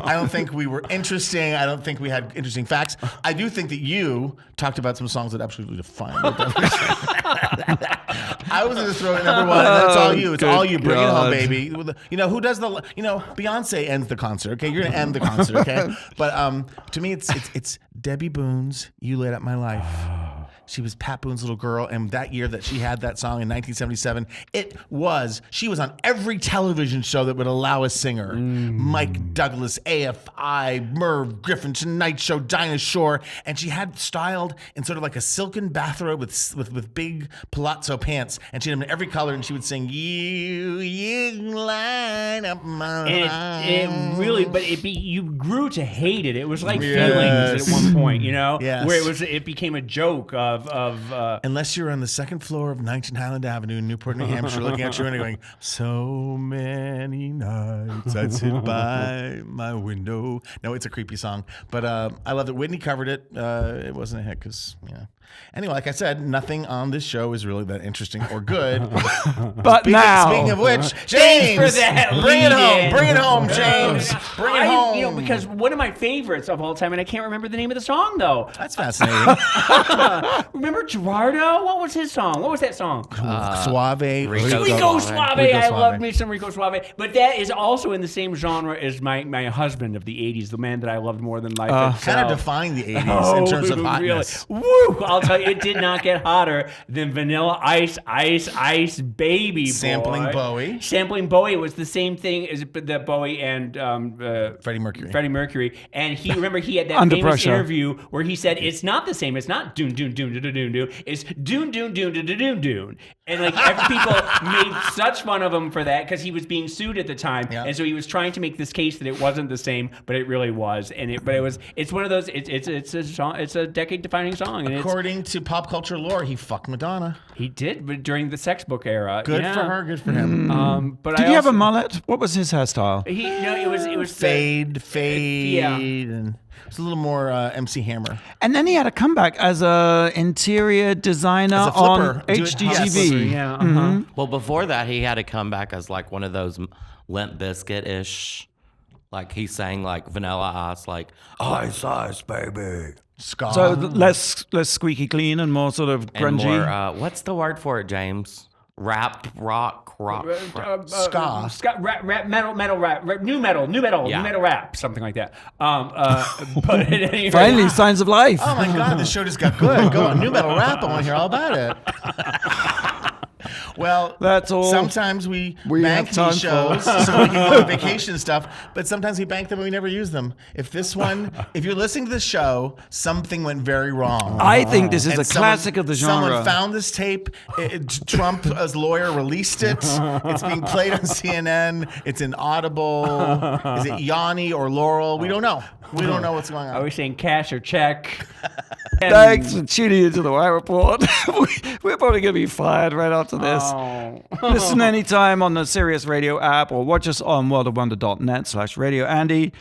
I don't think we were interesting. I don't think we had interesting facts. I do think that you talked about some songs that absolutely define it. I was going to throw in number one, and that's all you. It's all you. Bring it home, baby. You know, who does the, Beyonce ends the concert, okay? You're going to end the concert, okay? But to me, it's Debbie Boone's You Lit Up My Life. She was Pat Boone's little girl, and that year that she had that song in 1977, she was on every television show that would allow a singer. Mike Douglas, AFI, Merv Griffin, Tonight Show, Dinah Shore, and she had styled in sort of like a silken bathrobe with big palazzo pants, and she had them in every color, and she would sing You Light Up My Life. You grew to hate it. It was like Feelings at one point, where it became a joke of unless you're on the second floor of 19 Highland Avenue in Newport, New Hampshire, looking at your window going, so many nights I'd sit by my window. No, it's a creepy song, but I love that Whitney covered it. It wasn't a hit because, Anyway, like I said, nothing on this show is really that interesting or good. But speaking of which, James, for that bring it home, James. Bring it home. Because one of my favorites of all time, and I can't remember the name of the song though. That's fascinating. Remember Gerardo? What was his song? What was that song? Suave. Rico Suave. I loved me some Rico Suave. But that is also in the same genre as my husband of the 80s, the man that I loved more than life itself. Kind of defined the 80s in terms of hotness. Really? Woo! I'll tell you, it did not get hotter than Vanilla Ice, Baby Boy. Sampling Bowie was the same thing as the Bowie and Freddie Mercury. And he had that famous interview where he said, it's not the same. It's not doon, doon, doon, doon, doon, doon. It's doon, doon, doon, doon, doon, doon. And people made such fun of him for that because he was being sued at the time. Yeah. And so he was trying to make this case that it wasn't the same, but it really was. It's one of those, it's a decade defining song. And according to pop culture lore, he fucked Madonna. He did, but during the sex book era. Good for her, good for him. Did he have a mullet? What was his hairstyle? It was fade, and it was a little more MC Hammer. And then he had a comeback as a interior designer on HGTV. Yeah. Uh-huh. Well, before that, he had a comeback as like one of those Limp Bizkit-ish. Like he sang like Vanilla Ice, like Ice, baby. Ska. So less squeaky clean and more sort of grungy. And more, what's the word for it, James? Rap, rock, ska, rap, metal rap, new metal rap, something like that. But anyway, finally, signs of life. Oh my God, this show just got good. Go on, new metal rap. I want to hear all about it. Well, that's all. Sometimes we bank these shows so we can go on vacation and stuff, but sometimes we bank them and we never use them. If you're listening to the show, something went very wrong. I think this is a classic of the genre. Someone found this tape. Trump, as lawyer, released it. It's being played on CNN. It's in Audible. Is it Yanni or Laurel? We don't know. We don't know what's going on. Are we saying cash or check? Thanks for tuning into the Wire Report. We're probably going to be fired right after this. Oh. Listen anytime on the Sirius Radio app or watch us on worldofwonder.net/Radio Andy.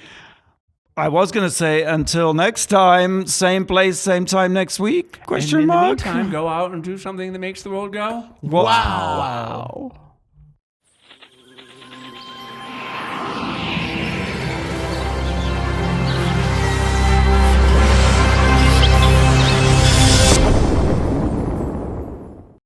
I was going to say until next time, same place, same time next week? In the meantime, go out and do something that makes the world go wow.